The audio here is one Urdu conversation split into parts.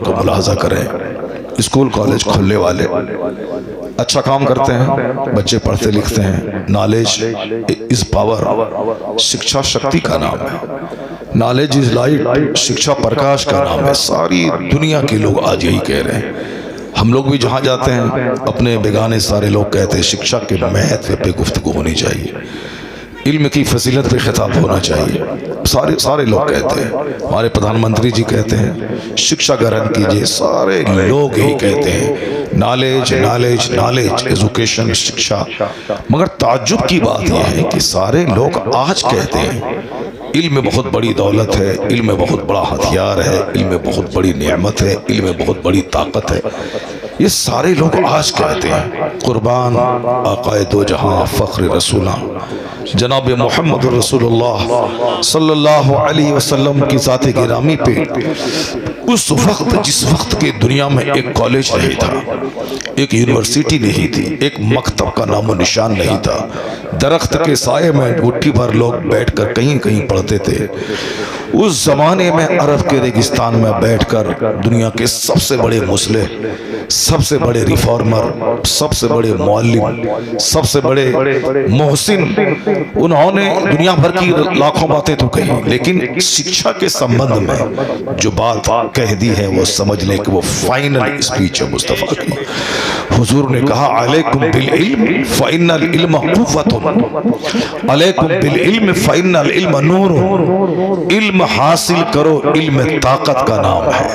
کو ملاحظہ کریں، اسکول کالج کھلنے والے اچھا کام کرتے ہیں، بچے پڑھتے لکھتے ہیں. نالج از پاور، شکشا شکتی کا نام ہے. نالج از لائٹ، شکشا پرکاش کا نام ہے. ساری دنیا کے لوگ آج یہی کہہ رہے ہیں. ہم لوگ بھی جہاں جاتے ہیں اپنے بیگانے سارے لوگ کہتے ہیں شکشا کے مہتو پہ گفتگو ہونی چاہیے، علم کی فضیلت پہ خطاب ہونا چاہیے. سارے لوگ کہتے ہیں، ہمارے پردھان منتری جی کہتے ہیں شکشا گرہن کیجئے. سارے لوگ یہی کہتے ہیں نالج نالج نالج، ایجوکیشن، شکشا. مگر تعجب کی بات یہ ہے کہ سارے لوگ آج کہتے ہیں علم بہت بڑی دولت ہے، علم بہت بڑا ہتھیار ہے، علم بہت بڑی نعمت ہے، علم بہت بڑی طاقت ہے. یہ سارے لوگ آج کہتے ہیں. قربان آقائے دو جہاں فخر رسولہ جناب محمد رسول اللہ صلی اللہ علیہ وسلم کی ذات گرامی پہ اس وقت جس وقت کے دنیا میں ایک کالج نہیں تھا، ایک یونیورسٹی نہیں تھی، ایک مکتب کا نام و نشان نہیں تھا، درخت کے سائے میں مٹھی بھر لوگ بیٹھ کر کہیں کہیں پڑھتے تھے. اس زمانے میں عرب کے ریگستان میں بیٹھ کر دنیا کے سب سے بڑے مصلح، سب سے بڑے ریفارمر، سب سے بڑے معلم، سب سے بڑے محسن، انہوں نے دنیا بھر کی لاکھوں باتیں تو کہیں، لیکن شکشا کے سمبندھ میں جو بات کہہ دی ہے وہ سمجھ لیں کہ وہ فائنل اسپیچ ہے مصطفیٰ کی. حضور نے کہا علیکم بالعلم فإن العلم قوة، علیکم بالعلم فإن العلم نور. علم حاصل کرو، علم طاقت کا نام ہے.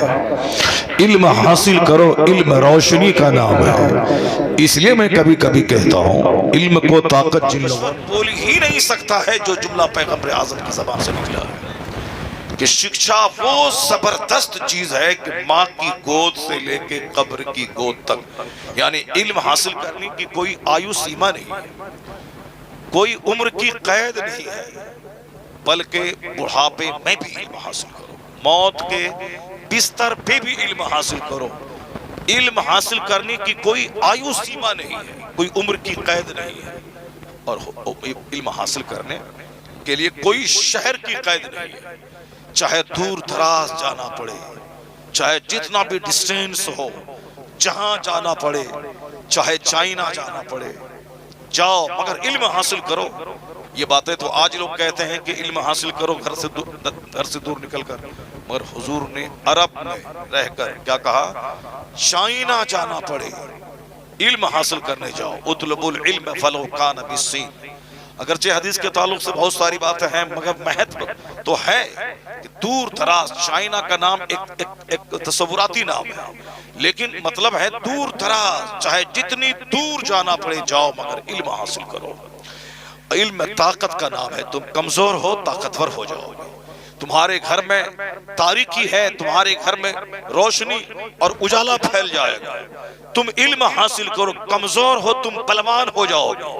علم حاصل کرو، علم روشنی کا نام ہے. اس لیے میں کبھی کبھی کہتا ہوں علم کو طاقت جن لوگوں بول ہی نہیں سکتا ہے جو جملہ پیغمبر اعظم کی زبان سے نکلا ہے کہ شکشا وہ زبردست چیز ہے کہ ماں کی گود سے لے کے قبر کی گود تک، یعنی علم حاصل کرنے کی کوئی آیو سیما نہیں ہے، کوئی عمر کی قید نہیں ہے، بلکہ بڑھاپے میں بھی علم حاصل کرو، موت کے بستر پہ بھی علم حاصل کرو. علم حاصل کرنے کی کوئی آیو سیما نہیں ہے، کوئی عمر کی قید نہیں ہے، اور علم حاصل کرنے کے لیے کوئی شہر کی قید نہیں ہے. چاہے دور دراز جانا پڑے، چاہے جتنا بھی ڈسٹینس ہو، جہاں جانا پڑے، چاہے چائنا جانا پڑے، جاؤ مگر علم حاصل کرو. یہ باتیں تو آج لوگ کہتے ہیں کہ علم حاصل کرو گھر سے دور نکل کر، مگر حضور نے عرب میں رہ کر کیا کہا؟ چائنا جانا پڑے علم حاصل کرنے جاؤ. اطلبوا العلم فلو کان بالصین. اگرچہ حدیث کے تعلق سے بہت ساری باتیں ہیں مگر مہتو تو ہے کہ دور دراز. چائنا کا نام ایک تصوراتی نام ہے، لیکن مطلب ہے دور دراز، چاہے جتنی دور جانا پڑے جاؤ مگر علم حاصل کرو. علم طاقت کا نام ہے. تم کمزور ہو طاقتور ہو جاؤ گے. تمہارے گھر میں تاریکی ہے، تمہارے گھر میں روشنی اور اجالا پھیل جائے گا. تم علم حاصل کرو، کمزور ہو تم پلوان ہو جاؤ گے.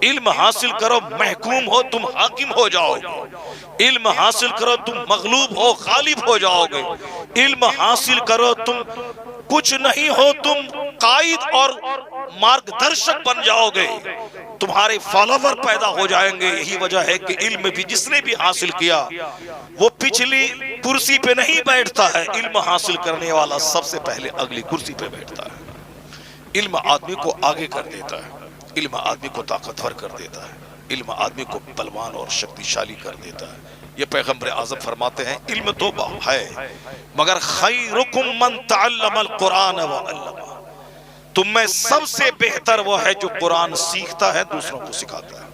علم حاصل کرو، محکوم ہو تم حاکم ہو جاؤ گے. علم حاصل کرو تم مغلوب ہو غالب ہو جاؤ گے. علم حاصل کرو تم کچھ نہیں ہو تم قائد اور مارگ درشک بن جاؤ گے. تمہارے فالوور پیدا ہو جائیں گے. یہی وجہ ہے کہ علم بھی جس نے بھی حاصل کیا وہ پچھلی کرسی پہ نہیں بیٹھتا ہے. علم حاصل کرنے والا سب سے پہلے اگلی کرسی پہ بیٹھتا ہے. علم آدمی کو آگے کر دیتا ہے، علم آدمی کو طاقتور کر دیتا ہے، علم آدمی کو بلوان اور شکتیشالی کر دیتا ہے. یہ پیغمبر اعظم فرماتے ہیں علم تو ہے مگر خیرکم من تعلم القرآن وعلمہ. تم میں سب سے بہتر وہ ہے جو قرآن سیکھتا ہے دوسروں کو سکھاتا ہے.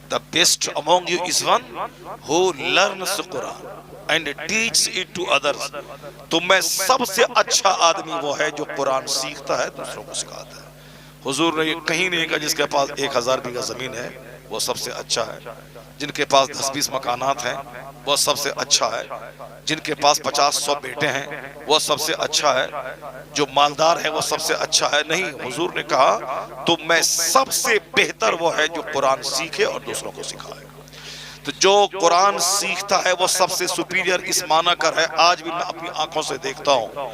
The best among you is one who learns Quran and teaches it to others. تم میں سب سے اچھا آدمی وہ ہے جو قرآن سیکھتا ہے دوسروں کو سکھاتا ہے. حضور نے یہ کہیں نہیں کہا جس کے پاس 1000 بیگھہ زمین ہے وہ سب سے اچھا ہے، جن کے پاس 10-20 مکانات ہیں وہ سب سے اچھا ہے، جن کے پاس 50-100 بیٹے ہیں وہ سب سے اچھا ہے، جو مالدار ہے وہ سب سے اچھا ہے. نہیں، حضور نے کہا تم میں سب سے بہتر وہ ہے جو قرآن سیکھے اور دوسروں کو سکھائے. تو جو قرآن سیکھتا ہے وہ سب سے سپیریئر اس معنی کر ہے. آج بھی میں اپنی آنکھوں سے دیکھتا ہوں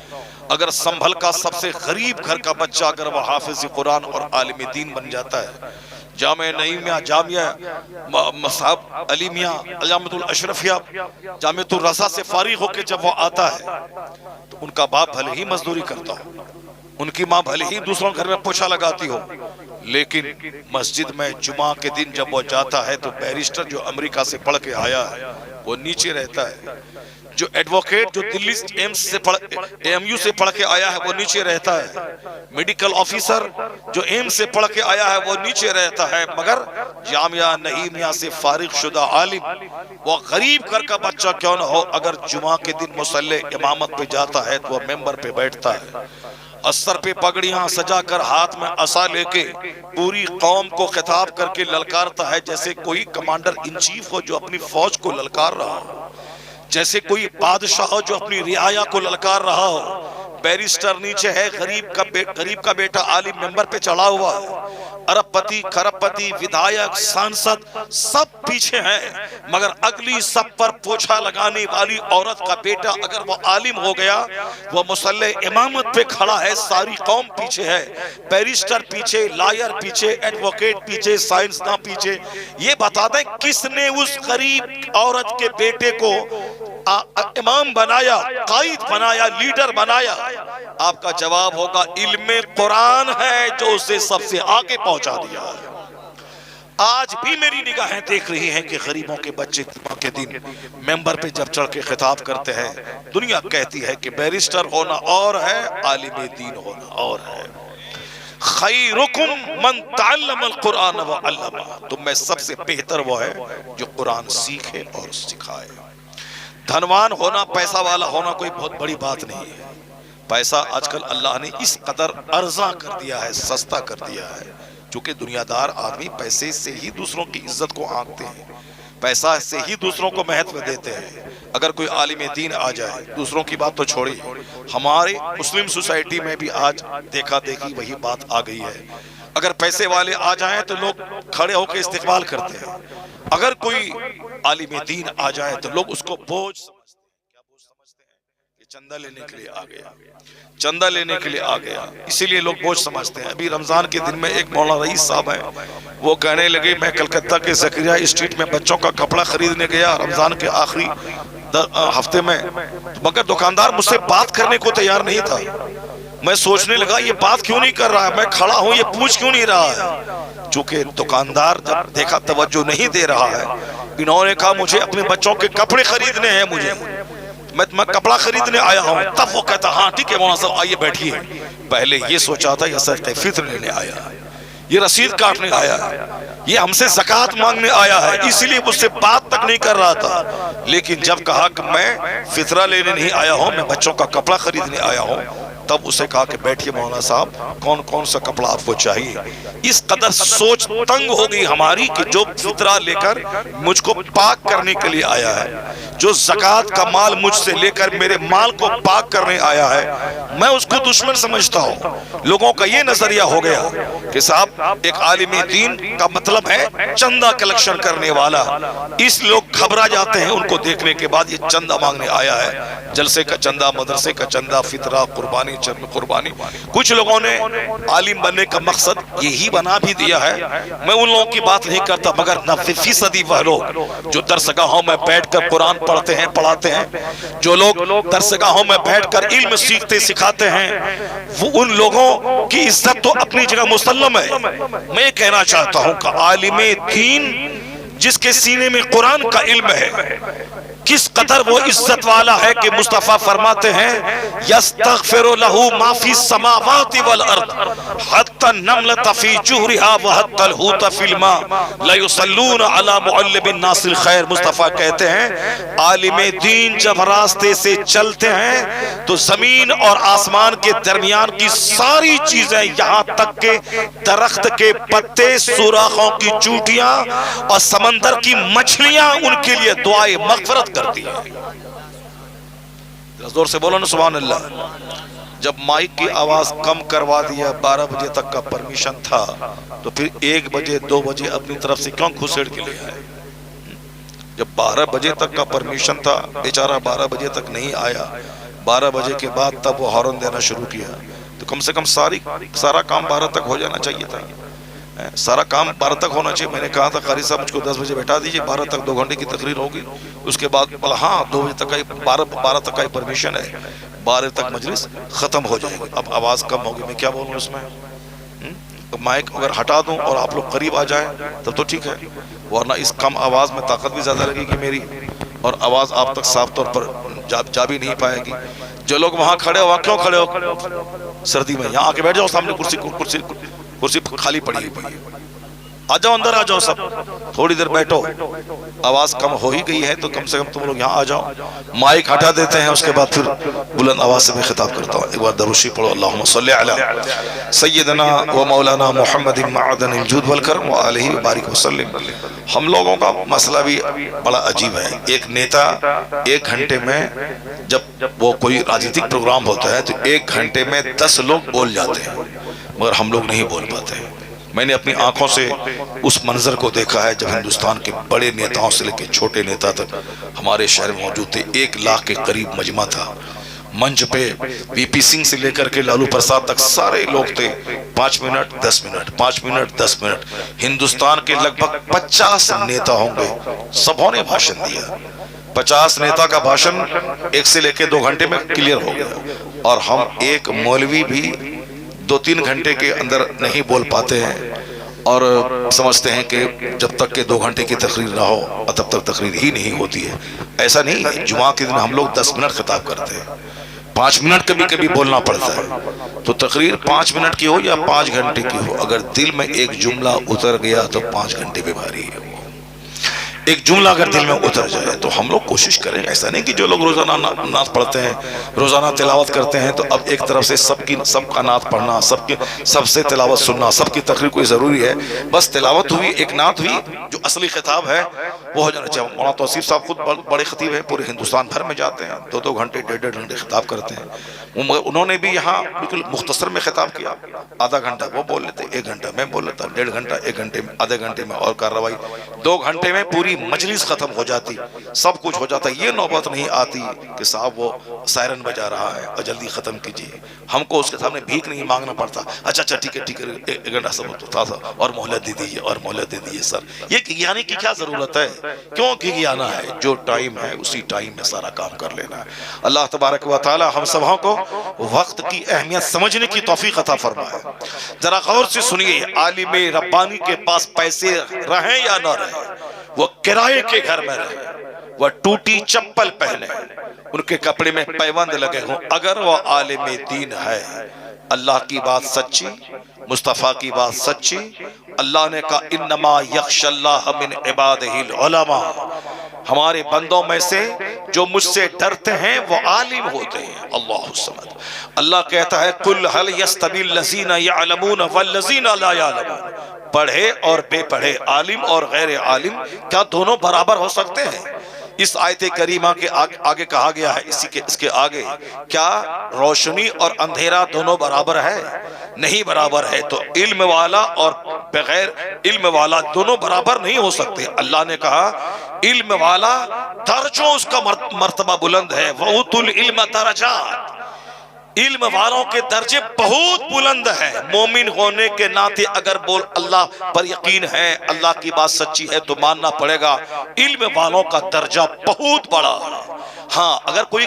اگر سنبھل کا سب سے غریب گھر کا بچہ اگر وہ حافظ قرآن اور عالم دین بن جاتا ہے، جامعہ نعیمیہ، جامعہ مصعب علی میاں، جامعۃ الاشرفیہ، جامعۃ الرضا سے فارغ ہو کے جب وہ آتا ہے تو ان کا باپ بھلے ہی مزدوری کرتا ہو، ان کی ماں بھلے ہی دوسروں گھر میں پوچھا لگاتی ہو، لیکن مسجد میں جمعہ کے دن جب وہ جاتا ہے تو بیرسٹر جو امریکہ سے پڑھ کے آیا ہے وہ نیچے رہتا ہے، جو ایڈوکیٹ جو دلی ایم یو سے پڑھ کے آیا ہے وہ نیچے رہتا ہے، میڈیکل آفیسر جو ایم سے پڑھ کے آیا ہے وہ نیچے رہتا ہے، مگر جامعہ نعیمیہ سے فارغ شدہ عالم، وہ غریب گھر کا بچہ کیوں نہ ہو، اگر جمعہ کے دن مصلی امامت پہ جاتا ہے تو وہ ممبر پہ بیٹھتا ہے، سر پہ پگڑیاں سجا کر ہاتھ میں عصا لے کے پوری قوم کو خطاب کر کے للکارتا ہے، جیسے کوئی کمانڈر ان چیف ہو جو اپنی فوج کو للکار رہا ہو، جیسے کوئی بادشاہ ہو جو اپنی رعایا کو للکار رہا ہو۔ بیرسٹر نیچے ہے، غریب کا بیٹا عالم ممبر پہ چڑھا ہوا ہے، ارب پتی، کھرب پتی، ودھایک، سانسد سب پیچھے ہیں، مگر اگلی سب پر پوچھا لگانے والی عورت کا بیٹا اگر وہ عالم ہو گیا، وہ مصلی امامت پہ کھڑا ہے، ساری قوم پیچھے ہے، بیرسٹر پیچھے، لائر پیچھے، ایڈوکیٹ پیچھے، سائنسداں پیچھے۔ یہ بتا دیں کس نے اس غریب عورت کے بیٹے کو امام بنایا، قائد بنایا، لیڈر بنایا؟ آپ کا جواب ہوگا علم قرآن ہے جو اسے سب سے آگے پہنچا دیا ہے۔ آج بھی میری نگاہیں دیکھ رہی ہیں کہ غریبوں کے بچے جمعہ کے دن ممبر پہ جب چڑھ کے خطاب کرتے ہیں، دنیا کہتی ہے کہ بیرسٹر ہونا اور ہے، عالم دین ہونا اور ہے۔ خیرکم من تعلم القرآن وعلمہ، تم میں سب سے بہتر وہ ہے جو قرآن سیکھے اور سکھائے۔ دھنوان ہونا، پیسہ والا ہونا کوئی بہت بڑی بات نہیں ہے، پیسہ آج کل اللہ نے اس قدر ارزاں کر دیا ہے، سستا کر دیا ہے، چونکہ دنیا دار آدمی پیسے سے ہی دوسروں کی عزت کو آنکتے ہیں، پیسہ سے ہی دوسروں کو مہتو دیتے ہیں۔ اگر کوئی عالم دین آ جائے، دوسروں کی بات تو چھوڑی، ہمارے مسلم سوسائٹی میں بھی آج دیکھا دیکھی وہی بات آ گئی ہے، اگر پیسے والے آ جائیں تو لوگ کھڑے ہو کے استقبال کرتے ہیں، اگر کوئی عالم دین آ جائے تو لوگ اس کو بوجھ سمجھتے ہیں۔ کیا بوجھ سمجھتے ہیں؟ کہ چندہ لینے کے لیے آ گیا، چندہ لینے کے لیے آ گیا، اسی لیے لوگ بوجھ سمجھتے ہیں۔ ابھی رمضان کے دن میں ایک مولانا رئیس صاحب ہیں، وہ کہنے لگے میں کلکتہ کے زکریا اسٹریٹ میں بچوں کا کپڑا خریدنے گیا رمضان کے آخری ہفتے میں، مگر دکاندار مجھ سے بات کرنے کو تیار نہیں تھا۔ میں سوچنے لگا یہ بات کیوں نہیں کر رہا ہے، میں کھڑا ہوں یہ پوچھ کیوں نہیں رہا ہے؟ چونکہ دکاندار جب دیکھا توجہ نہیں دے رہا ہے، انہوں نے کہا مجھے اپنے بچوں کے کپڑے خریدنے ہیں، میں کپڑا خریدنے آیا ہوں، تب وہ کہتا ہاں ٹھیک ہے مولانا صاحب آئیے بیٹھیے۔ پہلے یہ سوچا تھا یہ صدقہ فطر لینے آیا ہے، یہ رسید کاٹنے آیا ہے، یہ ہم سے زکوٰۃ مانگنے آیا ہے، اسی لیے مجھ سے بات تک نہیں کر رہا تھا، لیکن جب کہا کہ میں فطرہ لینے نہیں آیا ہوں، میں بچوں کا کپڑا خریدنے آیا ہوں، تب اسے کہا کہ بیٹھیے مولانا صاحب کون کون سا کپڑا آپ کو چاہیے۔ اس قدر سوچ تنگ ہو گئی ہماری کہ جو فطرہ لے کر مجھ کو پاک کرنے کے لیے آیا ہے، جو زکوٰۃ کا مال مجھ سے لے کر میرے مال کو پاک کرنے آیا ہے، میں اس کو دشمن سمجھتا ہوں۔ لوگوں کا یہ نظریہ ہو گیا کہ صاحب ایک عالم دین کا مطلب ہے چندہ کلیکشن کرنے والا، اس لوگ گھبرا جاتے ہیں ان کو دیکھنے کے بعد یہ چندہ مانگنے آیا ہے، جلسے کا چندہ، مدرسے کا چندہ، فطرہ، قربانی، قربانی۔ کچھ لوگوں نے عالم بننے کا مقصد یہی بنا بھی دیا ہے، میں ان لوگوں کی بات نہیں کرتا، مگر 90% وہ لوگ جو درسگاہوں میں بیٹھ کر قرآن پڑھتے ہیں، پڑھاتے ہیں، جو لوگ درسگاہوں میں بیٹھ کر علم سیکھتے سکھاتے ہیں، وہ ان لوگوں کی عزت تو اپنی جگہ مسلم ہے۔ میں کہنا چاہتا ہوں کہ عالم دین جس کے سینے میں قرآن کا علم ہے کس قدر وہ عزت والا ہے کہ مصطفیٰ فرماتے ہیں یستغفر لہ ما فی السماوات والارض حتی النملۃ فی جحرها وحتی الحوت فی الماء لیصلون علی معلم الناس الخیر۔ مصطفیٰ کہتے ہیں عالم دین جب راستے سے چلتے ہیں تو زمین اور آسمان کے درمیان کی ساری چیزیں، یہاں تک کہ درخت کے پتے، سوراخوں کی چوٹیاں اور سمندر کی مچھلیاں ان کے لیے دعائے مغفرت کرتی ہے۔ زور سے بولو نا سبحان اللہ۔ جب مائک کی آواز کم کروا دیا، 12 بجے تک کا پرمیشن تھا، تو پھر 1 بجے 2 بجے اپنی طرف سے کیوں گھسیڑ کے لے آئے؟ جب 12 بجے تک کا پرمیشن تھا، بیچارہ 12 بجے تک نہیں آیا، 12 بجے کے بعد تب وہ ہارن دینا شروع کیا، تو کم سے کم سارا کام 12 تک ہو جانا چاہیے تھا۔ سارا کام 12 تک ہونا چاہیے. میں نے کہا تھا قاری صاحب مجھ کو 10 بجے بیٹھا دیجیے, 12 تک 2 گھنٹے کی تقریر ہوگی, اس کے بعد بولا ہاں 2 بجے تک کا 12 تک کا پرمیشن ہے, 12 تک مجلس ختم ہو جائے گی. اب آواز کم ہوگی, میں کیا بولوں اس میں؟ مائک اگر ہٹا دوں اور آپ لوگ قریب آ جائیں تب تو ٹھیک ہے, ورنہ اس کم آواز میں طاقت بھی زیادہ لگے گی میری, اور آواز آپ تک صاف طور پر جا بھی نہیں پائے گی. جو لوگ وہاں کھڑے ہو, وہاں کیوں کھڑے ہو سردی میں؟ یہاں آ کے بیٹھ جاؤ, سامنے کرسی خالی پڑی ہے, آ جاؤ اندر, آ جاؤ سب, تھوڑی دیر بیٹھو. آواز کم ہو ہی گئی ہے تو کم سے کم تم لوگ یہاں آ جاؤ. مائک ہٹا دیتے ہیں, اس کے بعد پھر بلند آواز سے میں خطاب کرتا ہوں. ایک بار درود شریف پڑھو, اللہم صلی علی سیدنا و مولانا محمد معدن الجود والکرم وآلہ وبارک وسلم. ہم لوگوں کا مسئلہ بھی بڑا عجیب ہے. ایک نیتا 1 گھنٹے میں, جب وہ کوئی راجنیتک پروگرام ہوتا ہے تو 1 گھنٹے میں 10 لوگ بول جاتے ہیں, مگر ہم لوگ نہیں بول پاتے ہیں. میں نے اپنی آنکھوں سے اس منظر کو دیکھا ہے جب ہندوستان کے بڑے نیتاؤں سے لے کے چھوٹے نیتا تک ہمارے شہر میں موجود تھے. 1 لاکھ کے قریب مجمع تھا. منچ پہ وی پی سنگھ سے لے کر کے لالو پرساد تک سارے لوگ تھے. 5 minute 10 minute 5 minute 10 minute. Hindustan کے لگ بھگ 50 نیتا ہوں گے, سبوں نے بھاشن دیا. 50 نیتا کا بھاشن 1 سے لے کے 2 گھنٹے میں کلیئر ہو گیا, اور ہم ایک مولوی بھی 2-3 گھنٹے کے اندر نہیں بول پاتے ہیں, اور سمجھتے ہیں کہ جب تک کہ 2 گھنٹے کی تقریر نہ ہو تب تک تقریر ہی نہیں ہوتی ہے. ایسا نہیں ہے. جمعہ کے دن ہم لوگ 10 منٹ خطاب کرتے ہیں, 5 منٹ کبھی کبھی بولنا پڑتا ہے. تو تقریر 5 منٹ کی ہو یا 5 گھنٹے کی ہو, اگر دل میں ایک جملہ اتر گیا تو 5 گھنٹے پہ بھاری ہے. ایک جملہ اگر دل میں اتر جائے تو ہم لوگ کوشش کریں. ایسا نہیں کہ جو لوگ روزانہ نعت پڑھتے ہیں, روزانہ تلاوت کرتے ہیں, تو اب ایک طرف سے سب کا نعت پڑھنا, سب سے تلاوت سننا, سب کی تقریر کوئی ضروری ہے. بس تلاوت ہوئی, ایک نعت ہوئی, جو اصلی خطاب ہے وہ ہو جانا چاہیے. مولانا توصیف صاحب خود بڑے خطیب ہیں, پورے ہندوستان بھر میں جاتے ہیں, 2-2 گھنٹے 1.5 گھنٹے خطاب کرتے ہیں. انہوں نے بھی یہاں بالکل مختصر میں خطاب کیا. آدھا گھنٹہ وہ بول لیتے, 1 گھنٹہ میں بول لیتا, 1.5 گھنٹہ 1 گھنٹے میں, آدھے گھنٹے میں اور کارروائی, 2 گھنٹے میں پوری مجلس ختم ہو جاتی, سب کچھ ہو جاتا. یہ نوبت نہیں آتی کہ صاحب وہ سائرن بجا رہا ہے اور جلدی ختم کیجیے. ہم کو اس کے سامنے بھیک نہیں مانگنا پڑتا. اچھا ٹھیک ہے 1 گھنٹہ سب تھا اور مہلت دے دیجیے, اور مہلت دے دیجیے. سر یہ گھگیانے کی کیا ضرورت ہے؟ کیوں گھگیانا ہے؟ جو ٹائم ہے اسی ٹائم میں سارا کام کر لینا ہے. اللہ تبارک و تعالی ہم سب کو وقت کی اہمیت سمجھنے کی توفیق عطا فرمائے. ذرا غور سے سنیے, عالم ربانی کے پاس پیسے رہیں یا نہ رہیں, وہ کرائے کے گھر میں رہے, وہ ٹوٹی چپل پہنے, ان کے کپڑے میں پیوند لگے ہوں, اگر وہ عالم دین ہے, اللہ کی بات سچی, مصطفیٰ کی بات سچی. اللہ نے کہا انما یخشی اللہ من عبادہ العلماء, ہمارے بندوں میں سے جو مجھ سے ڈرتے ہیں وہ عالم ہوتے ہیں. اللہ الصمد. اللہ کہتا ہے قل هل يستوي الذين يعلمون والذين لا يعلمون, پڑھے اور بے پڑھے, عالم اور غیر عالم کیا دونوں برابر ہو سکتے ہیں؟ اس آیت کریمہ کے آگے کہا گیا ہے, اس کے آگے کیا روشنی اور اندھیرا دونوں برابر ہے؟ نہیں برابر ہے. تو علم والا اور بغیر علم والا دونوں برابر نہیں ہو سکتے. اللہ نے کہا علم والا درجوں اس کا مرتبہ بلند ہے, وَأُوتُوا الْعِلْمَ دَرَجَاتٍ, علم والوں کے درجے بہت بلند ہیں. مومن ہونے کے ناطے اگر بول اللہ پر یقین ہے, اللہ کی بات سچی ہے, تو ماننا پڑے گا علم والوں کا درجہ بہت بڑا ہے. ہاں اگر کوئی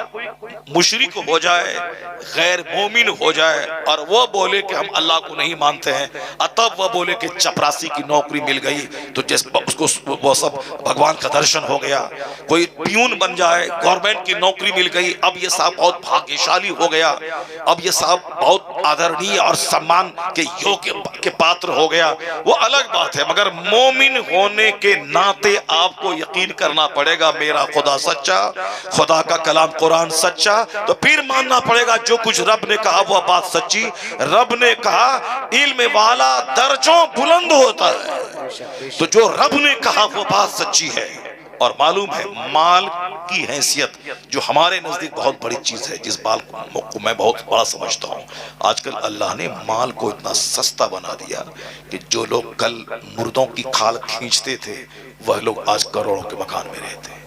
مشرک ہو جائے, غیر مومن ہو جائے, اور وہ بولے کہ ہم اللہ کو نہیں مانتے ہیں, تب وہ بولے کہ چپراسی کی نوکری مل گئی تو جس اس کو وہ سب بھگوان کا درشن ہو گیا. کوئی پیون بن جائے, گورنمنٹ کی نوکری مل گئی, اب یہ صاحب بہت بھاگیشالی ہو گیا, اب یہ صاحب بہت آدرنی اور سمان کے یوگ کے پاتر ہو گیا, وہ الگ بات ہے. مگر مومن ہونے کے ناطے آپ کو یقین کرنا پڑے گا میرا خدا سچا, خدا کا کلام قرآن سچا, تو پھر ماننا پڑے گا جو کچھ رب نے کہا وہ بات سچی. رب نے کہا علم والا درجوں بلند ہوتا ہے, تو جو رب نے کہا وہ بات سچی ہے. اور معلوم ہے مال کی حیثیت جو ہمارے نزدیک بہت بڑی چیز ہے, جس مال کو میں بہت بڑا سمجھتا ہوں. آج کل اللہ نے مال کو اتنا سستا بنا دیا کہ جو لوگ کل مردوں کی کھال کھینچتے تھے وہ لوگ آج کروڑوں کے مکان میں رہتے ہیں.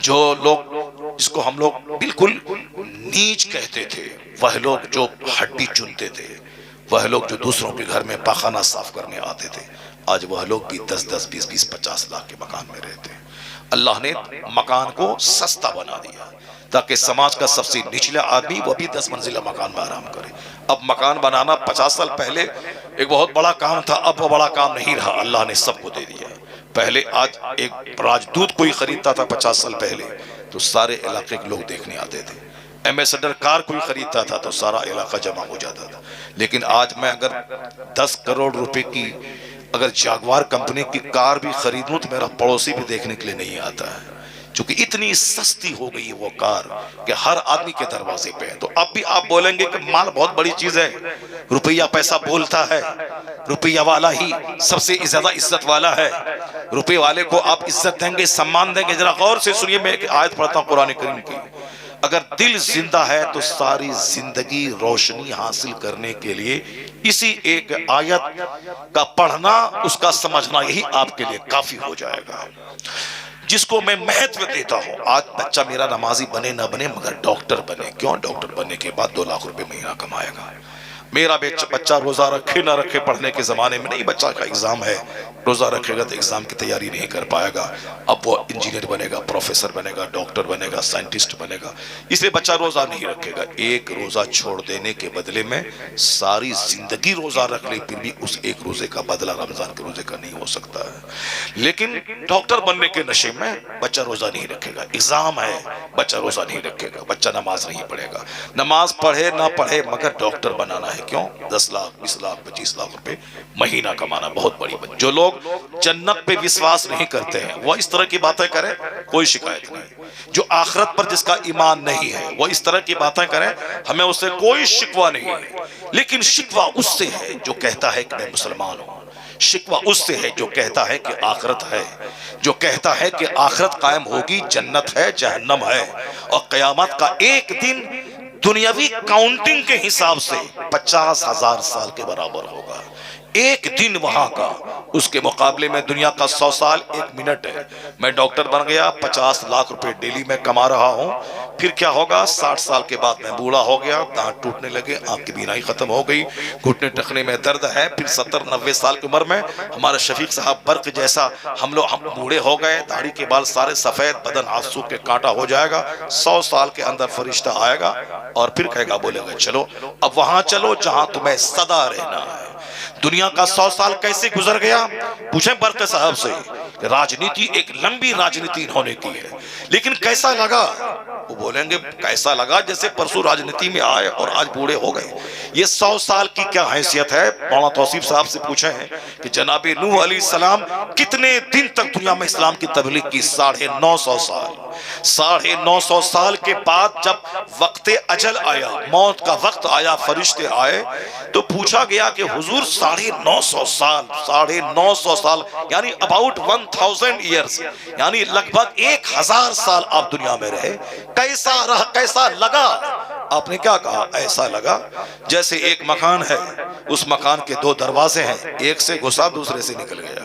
جو لوگ جس کو ہم لوگ بالکل نیچ کہتے تھے, وہ لوگ جو ہڈی چنتے تھے, وہ لوگ جو دوسروں کے گھر میں پاخانہ صاف کرنے آتے تھے، آج وہ لوگ بھی 10 20 20 50 لاکھ کے مکان میں رہتے ہیں۔ اللہ نے مکان کو سستا بنا دیا تاکہ سماج کا سب سے نچلا آدمی وہ بھی 10 منزلہ مکان میں آرام کرے۔ اب مکان بنانا 50 سال پہلے ایک بہت بڑا کام تھا، اب وہ بڑا کام نہیں رہا، اللہ نے سب کو دے دیا۔ پہلے آج ایک راجدوت کوئی خریدتا تھا 50 سال پہلے تو سارے علاقے کے لوگ دیکھنے آتے تھے، ایمبیسڈر کار کوئی خریدتا تھا تو سارا علاقہ جمع ہو جاتا تھا۔ لیکن آج میں اگر 10 کروڑ روپے کی اگر جاگوار کمپنی کی کار بھی خریدوں تو میرا پڑوسی بھی دیکھنے کے لیے نہیں آتا ہے، چونکہ اتنی سستی ہو گئی وہ کار کہ ہر آدمی کے دروازے پہ ہے۔ تو اب بھی آپ بولیں گے کہ مال بہت بڑی چیز ہے، روپیہ پیسہ بولتا ہے، روپیہ والا ہی سب سے زیادہ عزت والا ہے، روپے والے کو آپ عزت دیں گے، سمان دیں گے۔ ذرا غور سے سنیے، میں ایک آیت پڑھتا ہوں قرآن کریم کی، اگر دل زندہ ہے تو ساری زندگی روشنی حاصل کرنے کے لیے اسی ایک آیت کا پڑھنا، اس کا سمجھنا، یہی آپ کے لیے کافی ہو جائے گا، جس کو میں مہتو دیتا ہوں۔ آج بچہ میرا نمازی بنے نہ بنے مگر ڈاکٹر بنے، کیوں؟ ڈاکٹر بننے کے بعد 2 لاکھ روپے مہینہ کمائے گا۔ میرا بچہ روزہ رکھے نہ رکھے، پڑھنے کے زمانے میں نہیں، بچہ کا ایگزام ہے، روزہ رکھے گا تو ایگزام کی تیاری نہیں کر پائے گا، اب وہ انجینئر بنے گا، پروفیسر بنے گا، ڈاکٹر بنے گا، سائنٹسٹ بنے گا، اس لیے بچہ روزہ نہیں رکھے گا۔ ایک روزہ چھوڑ دینے کے بدلے میں ساری زندگی روزہ رکھ لے، پھر بھی اس ایک روزے کا بدلہ رمضان کے روزے کا نہیں ہو سکتا ہے۔ لیکن ڈاکٹر بننے کے نشے میں بچہ روزہ نہیں رکھے گا، ایگزام ہے، بچہ روزہ نہیں رکھے گا، بچہ نماز نہیں پڑھے گا۔ نماز پڑھے نہ پڑھے مگر ڈاکٹر بنانا ہے، کیوں؟ 10 لاکھ 20 لاکھ 25 لاکھ روپے مہینہ کمانا بہت بڑی بات۔ جو لوگ جنت پہ وشواس نہیں کرتے ہیں وہ اس طرح کی باتیں کریں، کوئی شکایت نہیں۔ جو آخرت پر جس کا ایمان نہیں ہے وہ اس طرح کی باتیں کریں، ہمیں اس سے کوئی شکوہ نہیں ہے۔ لیکن شکوہ اس سے ہے جو کہتا ہے کہ میں مسلمان ہوں، شکوہ اس سے ہے جو کہتا ہے کہ آخرت ہے، جو کہتا ہے کہ آخرت قائم ہوگی، جنت ہے، جہنم ہے، اور قیامت کا ایک دن دنیاوی کاؤنٹنگ کے حساب سے 50,000 سال کے برابر ہوگا۔ ایک دن وہاں کا، اس کے مقابلے میں دنیا کا 100 سال 1 منٹ ہے۔ میں ڈاکٹر بن گیا، 50 لاکھ روپے ڈیلی میں کما رہا ہوں، پھر کیا ہوگا؟ 60 سال کے بعد میں بوڑھا ہو گیا، دانت ٹوٹنے لگے، آنکھ کی بینائی ختم ہو گئی، گھٹنے ٹخنے میں درد ہے، پھر 70 90 سال کی عمر میں ہمارے شفیق صاحب برق جیسا ہم بوڑھے ہو گئے، داڑھی کے بال سارے سفید، بدن ہاتھ سوکھ کے کانٹا ہو جائے گا۔ 100 سال کے اندر فرشتہ آئے گا اور پھر کہے گا، بولے گا چلو اب وہاں چلو جہاں تمہیں سدا رہنا ہے۔ دنیا کا 100 سال کیسے گزر گیا؟ پوچھیں برق صاحب سے۔ راجنیتی ایک لمبی راجنیتی انہوں نے کی ہے، لیکن کیسا لگا؟ وہ بولیں گے کیسا لگا جیسے پرسوں راجنیتی میں آئے اور آج بوڑھے ہو گئے۔ یہ 100 سال کی کیا حیثیت ہے؟ مولانا توصیف صاحب سے پوچھیں ہیں کہ جناب نوح علیہ السلام کتنے دن تک دنیا میں اسلام کی تبلیغ کی؟ 950 سال۔ 950 سال کے بعد جب وقت اجل آیا، موت کا وقت آیا، فرشتے آئے تو پوچھا گیا کہ حضور 950 سال یعنی about 1000 years، یعنی لگ بھگ 1000 سال آپ دنیا میں رہے، کیسا رہا، کیسا لگا؟ آپ نے کیا کہا؟ ایسا لگا جیسے ایک مکان ہے، اس مکان کے 2 دروازے ہیں، ایک سے گھسا دوسرے سے نکل گیا۔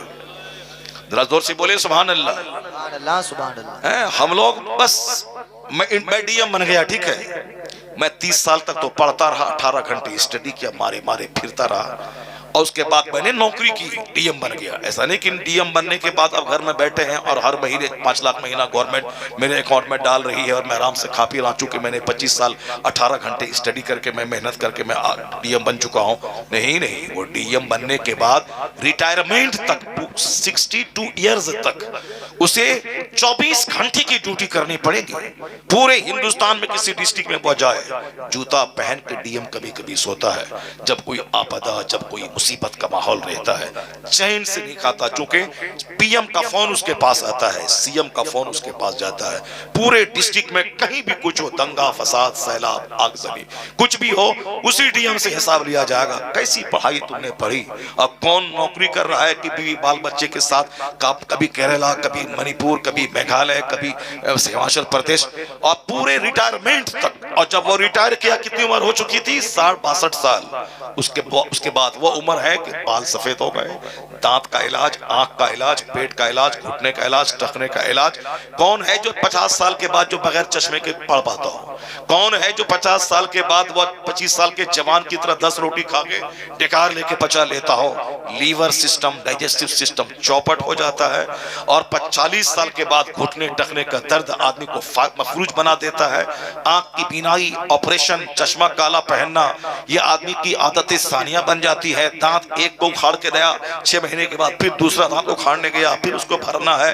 ذرا زور سے بولے سبحان اللہ۔ سبحان اللہ سبحان اللہ۔ ہم لوگ بس میں ڈی ایم بن گیا، ٹھیک ہے، میں 30 سال تک تو پڑھتا رہا، 18 گھنٹے اسٹڈی کیا، مارے پھرتا رہا، اور اس کے بعد میں نے نوکری کی، ڈی ایم بن گیا۔ ایسا نہیں کہ ڈی ایم بننے کے بعد اب گھر میں بیٹھے ہیں اور ہر مہینے 5 لاکھ مہینہ گورنمنٹ میرے اکاؤنٹ میں ڈال رہی ہے اور میں آرام سے کھا پی رہا ہوں، چونکہ میں نے 25 سال 18 گھنٹے اسٹڈی کر کے میں محنت کر کے میں ڈی ایم بن چکا ہوں۔ نہیں، وہ ڈی ایم بننے کے بعد ریٹائرمنٹ تک 62 ایئرز تک اسے 24 گھنٹے کی ڈیوٹی کرنی پڑے گی۔ پورے ہندوستان میں کسی ڈسٹرکٹ میں وہ جائے، جوتا پہن کے ڈی ایم کبھی کبھی سوتا ہے، جب کوئی آپدہ، جب کوئی مصیبت کا ماحول رہتا ہے، چین سے نہیں کھاتا، چونکہ پی ایم کا فون اس کے پاس آتا ہے، سی ایم کا فون اس کے پاس جاتا ہے۔ پورے ڈسٹرکٹ میں کہیں بھی کچھ ہو، دنگا فساد، سیلاب، آگ زنی، کچھ بھی ہو، اسی ڈی ایم سے حساب لیا جائے گا۔ کیسی پڑھائی تم نے پڑھی؟ اب کون نوکری کر رہا ہے کہ بیوی بال بچے کے ساتھ، کبھی کیرلا، کبھی منی پور, کبھی میگھالیہ, کبھی ہماچل پردیش, اور پورے ریٹائرمنٹ تک. اور جب وہ ریٹائر کیا کتنی عمر ہو چکی تھی؟ 62 سال. اس کے بعد وہ عمر ہے کہ بال سفید ہو گئے, دانت کا علاج, آنکھ کا علاج, پیٹ کا علاج, گھٹنے کا علاج, ٹخنے کا علاج. کون ہے جو 50 سال کے بعد جو بغیر چشمے کے پڑھ پاتا ہو؟ کون ہے جو 50 سال کے بعد وہ 25 سال کے جوان کی طرح 10 روٹی کھا کے ڈکار لے کے پچا لیتا ہو؟ لیور سسٹم, ڈائجسٹو سسٹم چوپٹ ہو جاتا ہے, اور 40 سال کے بعد گھٹنے ٹخنے کا درد آدمی کو مفلوج بنا دیتا ہے. آنکھ کی بینائی, آپریشن, چشمہ کالا پہننا, یہ آدمی کی عادت ثانیہ بن جاتی ہے. دانت ایک کو اکھاڑ کے دیا, 6 مہینے کے بعد پھر دوسرا دانت اکھاڑنے گیا, پھر اس کو بھرنا ہے.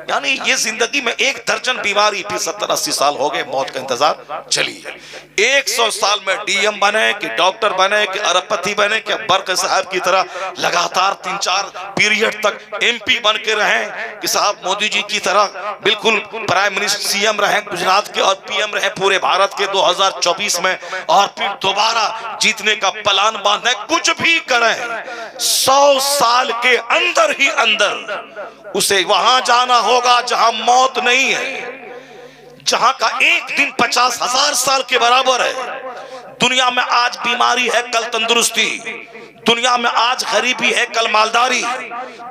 یعنی یہ زندگی میں 1 درجن بیماری, پھر 70-80 سال ہو گئے, موت کا انتظار چلی. 100 سال میں ڈی ایم بنے کہ ڈاکٹر بنے کہ ارب پتی بنے کہ برق صاحب کی طرح لگاتار 3-4 پیریڈ تک ایم پی بن کے رہیں, کہ صاحب مودی جی کی طرح بالکل پرائم منسٹر سی ایم رہیں گجرات کے, اور پی ایم رہیں پورے بھارت کے 2024 میں, اور پھر دوبارہ جیتنے کا پلان باندھیں. کچھ بھی کریں, 100 سال کے اندر ہی اندر اسے وہاں جانا ہوگا جہاں موت نہیں ہے, جہاں کا ایک دن 50,000 سال کے برابر ہے. دنیا میں آج بیماری ہے, کل تندرستی. دنیا میں آج غریبی ہے, کل مالداری.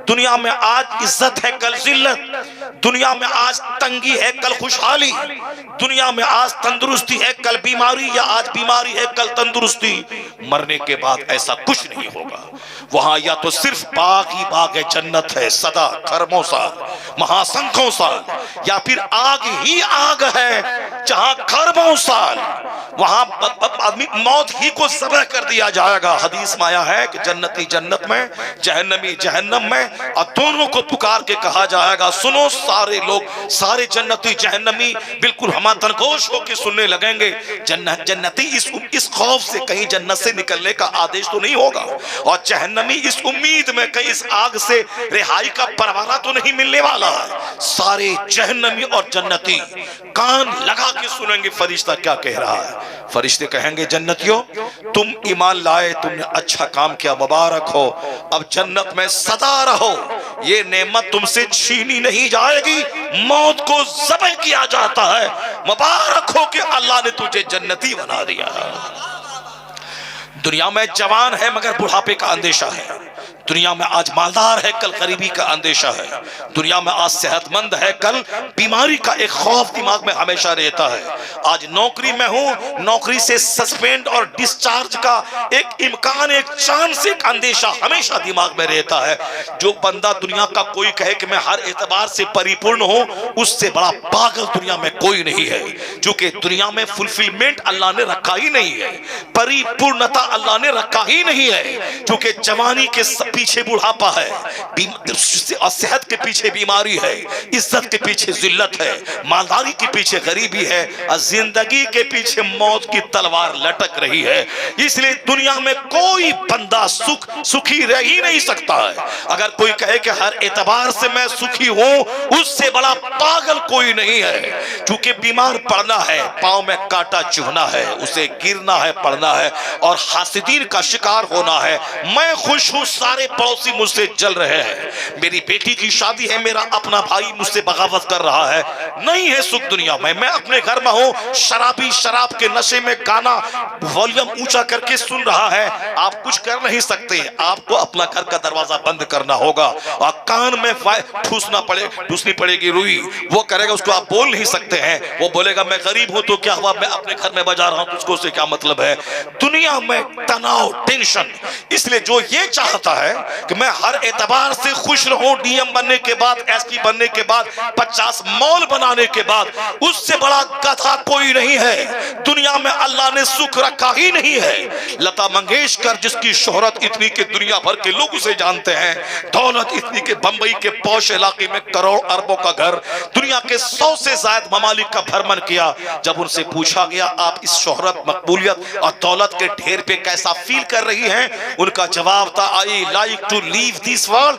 دنیا میں آج عزت ہے, کل ذلت. دنیا میں آج تنگی ہے, کل خوشحالی. دنیا میں آج تندرستی ہے, کل بیماری, یا آج بیماری ہے, کل تندرستی. مرنے کے بعد ایسا کچھ نہیں ہوگا. وہاں یا تو صرف باغ ہی باغ جنت ہے, سدا خرموں سال, مہاسنکھوں سال, یا پھر آگ ہی آگ ہے جہاں خرموں سال. وہاں آدمی موت ہی کو ذبح کر دیا جائے گا. حدیث میں آیا ہے کہ جنتی جنت میں, جہنمی جہنم میں, اور دونوں کو پکار کے کہا جائے گا, سنو سارے لوگ, سارے جنتی جہنمی بالکل ہما تنگوش ہو کے سننے لگیں گے. جنتی اس خوف سے کہیں جنت سے نکلنے کا آدیش تو نہیں ہوگا, اور جہنمی اس امید میں کہ اس آگ سے رہائی کا پروانہ تو نہیں ملنے والا ہے. سارے جہنمی اور جنتی کان لگا کے سنیں گے فرشتہ کیا کہہ رہا ہے. فرشتے کہیں گے, جنتیوں تم ایمان لائے, تم نے اچھا کام کیا, مبارک ہو, اب جنت میں سدا رہو, یہ نعمت تم سے چھینی نہیں جائے گی. موت کو ذبح کیا جاتا ہے, مبارک ہو کہ اللہ نے تجھے جنتی بنا دیا. دنیا میں جوان ہے مگر بڑھاپے کا اندیشہ ہے. دنیا میں آج مالدار ہے, کل غریبی کا اندیشہ ہے. دنیا میں آج صحت مند ہے, کل بیماری کا ایک خوف دماغ میں ہمیشہ رہتا ہے. آج نوکری میں ہوں, نوکری سے سسپینڈ اور ڈسچارج کا ایک امکان, ایک چانس, ایک اندیشہ ہمیشہ دماغ میں رہتا ہے. جو بندہ دنیا کا کوئی کہے کہ میں ہر اعتبار سے پریپورن ہوں, اس سے بڑا پاگل دنیا میں کوئی نہیں ہے. چونکہ دنیا میں فلفلمنٹ اللہ نے رکھا ہی نہیں ہے, پریپورنتا اللہ نے رکھا ہی نہیں ہے. چونکہ جوانی کے پیچھے بڑھاپا ہے, اور صحت کے پیچھے بیماری ہے, عزت کے پیچھے ذلت ہے, مالداری کے پیچھے غریبی ہے, اور زندگی کے پیچھے موت کی تلوار لٹک رہی ہے. اس لیے دنیا میں کوئی بندہ سکھی رہ ہی نہیں سکتا ہے. اگر کوئی کہے کہ ہر اعتبار سے میں سکھی ہوں, اس سے بڑا پاگل کوئی نہیں ہے. چونکہ بیمار پڑنا ہے, پاؤں میں کانٹا چبھنا ہے, اسے گرنا ہے, پڑنا ہے, اور حاسدین کا شکار ہونا ہے. میں خوش ہوں, سارے پڑوسی مجھ سے جل رہے ہیں. میری بیٹی کی شادی ہے, میرا اپنا بھائی مجھ سے بغاوت کر رہا ہے. نہیں ہے سکھ دنیا میں. میں اپنے گھر میں ہوں, شرابی شراب کے نشے میں گانا والیوم اونچا کر کے سن رہا ہے. آپ کچھ کر نہیں سکتے, آپ کو اپنا گھر کا دروازہ بند کرنا ہوگا, اور کان میں ٹھوسنی پڑے گی روئی. وہ کرے گا, اس کو آپ بول نہیں سکتے ہیں. وہ بولے گا میں غریب ہوں تو کیا ہوا, میں اپنے گھر میں بجا رہا ہوں, اس کو سے کیا مطلب ہے. دنیا میں تناؤ, ٹینشن. اس لیے جو یہ چاہتا ہے کہ میں ہر اعتبار سے خوش رہوں, ڈی ایم بننے کے بعد, ایس پی بننے کے بعد, 50 مال بنانے کے بعد, اس سے بڑا گدھا کوئی نہیں ہے. دنیا میں اللہ نے سکھ رکھا ہی نہیں ہے. لتا منگیشکر جس کی شہرت اتنی کہ دنیا بھر کے لوگ اسے جانتے ہیں, دولت اتنی کہ بمبئی کے پوش علاقے میں کروڑ اربوں کا گھر, دنیا کے 100 سے زائد ممالک کا بھرمن کیا. جب ان سے پوچھا گیا آپ اس شہرت, مقبولیت اور دولت کے ڈھیر پہ کیسا فیل کر رہی ہیں, ان کا جواب تھا, I like to leave this world,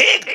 1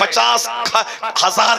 50,000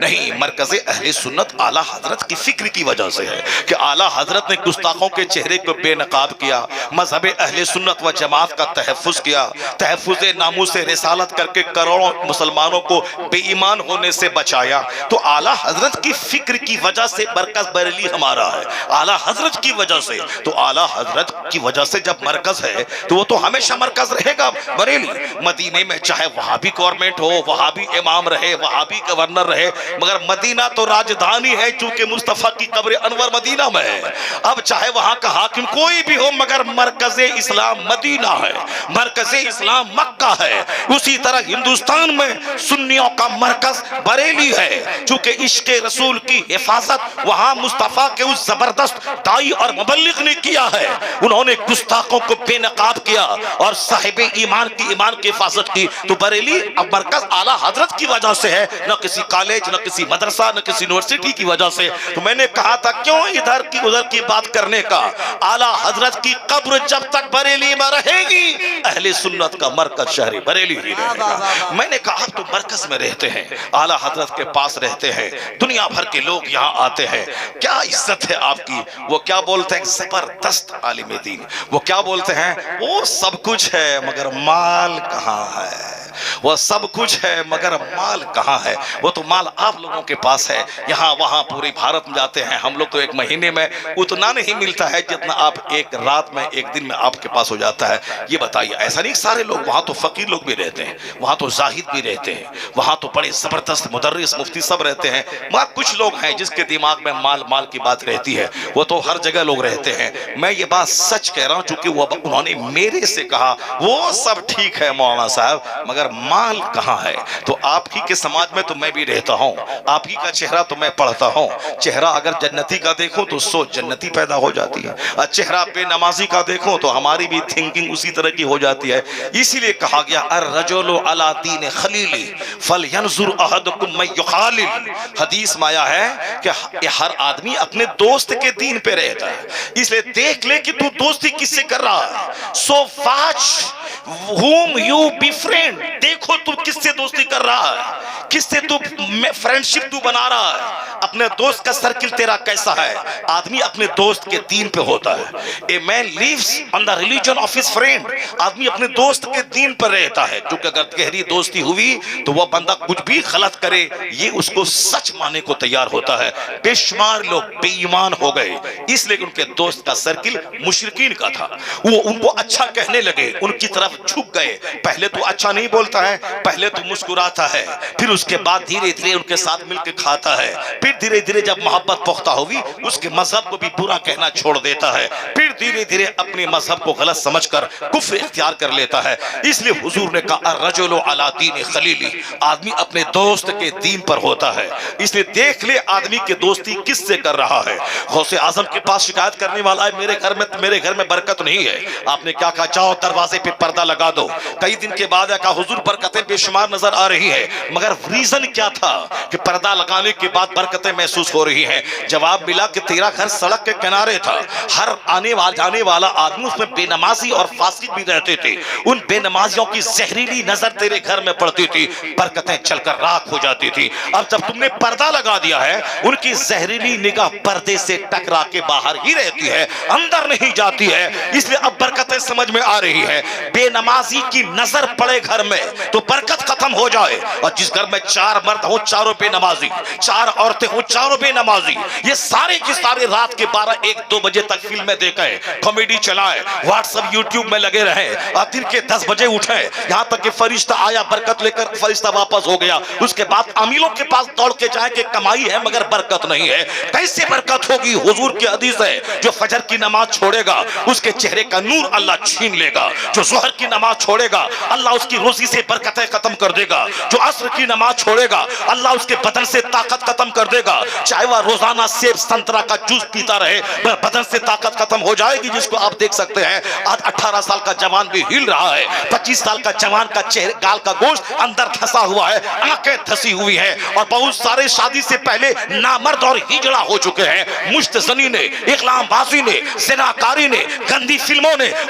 نہیں، مرکز اہل سنت اعلیٰ حضرت کی فکر کی وجہ سے ہے کہ اعلیٰ حضرت نے گستاخوں کے چہرے کو بے نقاب کیا، مذہب اہل سنت و جماعت کا تحفظ کیا، تحفظ ناموس رسالت کر کے کروڑوں مسلمانوں کو بے ایمان ہونے سے بچایا۔ تو اعلیٰ حضرت کی فکر کی وجہ سے مرکز بریلی ہمارا ہے، اعلیٰ حضرت کی وجہ سے۔ تو اعلیٰ حضرت کی وجہ سے جب مرکز ہے تو وہ تو ہمیشہ مرکز رہے گا بریلی۔ مدینے میں چاہے وہاں بھی گورنمنٹ ہو، وہاں بھی امام رہے، وہاں بھی گورنر رہے، مگر مدینہ تو راجدھانی ہے، چونکہ مصطفیٰ کی قبر انور مدینہ میں ہے۔ اب چاہے وہاں کا حاکم کوئی بھی ہو، مگر مرکز اسلام مدینہ ہے، مرکز اسلام مکہ ہے۔ اسی طرح ہندوستان میں سنیوں کا مرکز بریلی ہے، چونکہ عشق رسول کی حفاظت وہاں مصطفیٰ کے اس زبردست دائی اور مبلغ نے کیا ہے۔ انہوں نے گستاخوں کو بے نقاب کیا اور صاحب ایمان کی حفاظت کی۔ تو بریلی اب مرکز اعلیٰ حضرت کی وجہ سے ہے، نہ کسی کالج، نہ کسی مدرسہ، نہ کسی یونیورسٹی کی وجہ سے۔ تو میں نے کہا تھا کیوں ادھر کی ادھر کی بات کرنے کا، اعلیٰ حضرت کی قبر جب تک بریلی میں رہے گی، اہل سنت کا مرکز شہر بریلی ہی رہے گا۔ میں نے کہا آپ تو مرکز میں رہتے ہیں، اعلیٰ حضرت کے پاس رہتے ہیں، دنیا بھر کے لوگ یہاں آتے ہیں، کیا عزت ہے آپ کی؟ وہ کیا بولتے ہیں؟ زبردست عالم دین۔ وہ کیا بولتے ہیں؟ وہ سب کچھ ہے مگر مال کہاں ہے؟ وہ سب کچھ ہے مگر مال کہاں ہے؟ وہ تو مال آپ لوگوں کے پاس ہے، یہاں وہاں پوری بھارت میں جاتے ہیں، ہم لوگ تو ایک مہینے میں اتنا نہیں ملتا ہے جتنا آپ ایک رات میں ایک دن میں آپ کے پاس ہو جاتا ہے۔ یہ بتائیے، ایسا نہیں سارے لوگ وہاں تو فقیر لوگ بھی رہتے ہیں، وہاں تو زاہد بھی رہتے ہیں، وہاں تو بڑے زبردست مدرس مفتی سب رہتے ہیں، مگر کچھ لوگ ہیں جس کے دماغ میں مال مال کی بات رہتی ہے، وہ تو ہر جگہ لوگ رہتے ہیں۔ میں یہ بات سچ کہہ رہا ہوں، چونکہ انہوں نے میرے سے کہا وہ سب ٹھیک ہے مولانا صاحب مگر مال کہاں ہے؟ تو آپ ہی کے سماج میں تو میں بھی رہتا ہوں، آپ ہی کا چہرہ تو میں پڑھتا ہوں، چہرہ اگر جنتی کا دیکھوں تو سوچ جنتی پیدا ہو جاتی ہے، اور چہرہ بے نمازی کا دیکھوں تو ہماری بھی تھنکنگ اسی طرح کی ہو جاتی ہے۔ اسی لیے کہا گیا الرجل علی دین خلیلی فلینظر احدکم من یخالل۔ حدیث میں آیا ہے کہ ہر آدمی اپنے دوست کے دین پہ رہتا ہے، اس لیے دیکھ لے کہ تو دوستی کس سے کر رہا ہے۔ سو واچ whom you befriend، دیکھو تو کس سے دوستی کر رہا ہے، کس سے تو فرینڈشپ تو بنا رہا ہے، اپنے دوست کا سرکل تیرا کیسا ہے۔ آدمی اپنے دوست کے دین پہ ہوتا ہے۔ A man lives on the religion of his friend، آدمی اپنے دوست کے دین پر رہتا ہے، کیونکہ اگر گہری دوستی ہوئی تو وہ بندہ کچھ بھی غلط کرے یہ اس کو سچ ماننے کو تیار ہوتا ہے۔ بے شمار لوگ بے ایمان ہو گئے اس لیے ان کے دوست کا سرکل مشرکین کا تھا، وہ ان کو اچھا کہنے لگے، ان کی طرف جھک گئے۔ پہلے تو اچھا نہیں بولتا ہے، پہلے تو مسکراتا ہے، پھر اس کے بعد دھیرے دھیرے ان کے ساتھ مل کے کھاتا ہے، پھر دھیرے دھیرے جب محبت پختہ ہوئی اس کے مذہب کو بھی برا کہنا چھوڑ دیتا ہے، پھر دھیرے دھیرے اپنے مذہب کو غلط سمجھ کر کفر اختیار کر لیتا ہے۔ اس لیے حضور نے کہا الرجل علی دین خلیلی، آدمی اپنے دوست کے دین پر ہوتا ہے۔ اس لیے دیکھ لے آدمی کے دوستی کس سے کر رہا ہے۔ غوث اعظم کے پاس شکایت کرنے والا ہے میرے گھر میں برکت نہیں ہے، آپ نے کیا کہا؟ جاؤ دروازے پہ پردہ لگا دو۔ کئی دن کے بعد کہا حضور برکتیں بے شمار نظر آ رہی ہے، مگر ریزن کیا تھا کہ پردہ لگانے کے بعد برکتیں محسوس ہو رہی ہیں؟ جواب ملا کہ تیرا گھر سڑک کے کنارے تھا، ہر آنے جانے والا آدمی اس میں بے نمازی اور فاسق بھی رہتے تھے، ان بے نمازیوں کی زہریلی نظر تیرے گھر میں پڑتی تھی، برکتیں چل کر راکھ ہو جاتی تھی۔ اب جب تم نے پردہ لگا دیا ہے ان کی زہریلی نگاہ پردے سے ٹکرا کے باہر ہی رہتی ہے، اندر نہیں جاتی ہے، اس لیے اب برکتیں سمجھ میں آ رہی ہے۔ بے نمازی کی نظر پڑے گھر میں تو برکت ختم ہو جائے، اور جس گھر میں 4 مرد ہوں چاروں بے نمازی، 4 عورتیں ہوں چاروں بے نمازی، یہ سارے کی سارے رات کے 12-1-2 بجے تک فلمیں دیکھیں، کامیڈی چلائیں، واٹس ایپ یوٹیوب میں لگے رہیں، اور دن کے 10 بجے اٹھیں، یہاں تک کہ فرشتہ آیا برکت لے کر فرشتہ واپس ہو گیا، اس کے بعد امیروں کے پاس دوڑ کے جائیں کہ کمائی ہے مگر برکت نہیں ہے۔ کیسے برکت ہوگی؟ حضور کی حدیث ہے جو فجر کی نماز چھوڑے گا اس کے چہرے کا نور اللہ چھین لے گا، جو ظہر کی نماز چھوڑے گا اللہ اس کی روزی سے برکتیں ختم کر دے گا، جو عصر کی نماز چھوڑے گا اللہ اس کے بدن سے طاقت ختم کر دے گا، چاہے وہ روزانہ سیب سنترا کا جوس پیتا رہے بدن سے طاقت ختم ہو جائے گی، جس کو آپ دیکھ سکتے ہیں آج 18 سال کا جوان بھی ہل رہا ہے، 25 سال کا جوان کا چہرے گال کا گوشت اندر دھسا ہوا ہے، آنکھیں دھسی ہوئی ہیں، اور بہت سارے شادی سے پہلے نامرد اور ہجڑا ہو چکے ہیں، مشت زنی نے، اقلام بازی نے، زناکاری نے، گندی فلموں نے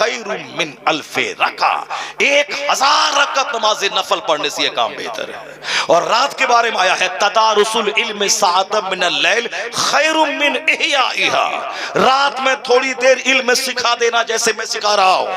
خیر من الف رکع، 1000 رکعت نماز نفل پڑھنے سے یہ کام بہتر ہے۔ اور رات کے بارے میں آیا ہے تدارس العلم ساعۃ من اللیل خیر من احیائها، رات میں تھوڑی دیر علم سکھا دینا جیسے میں سکھا رہا ہوں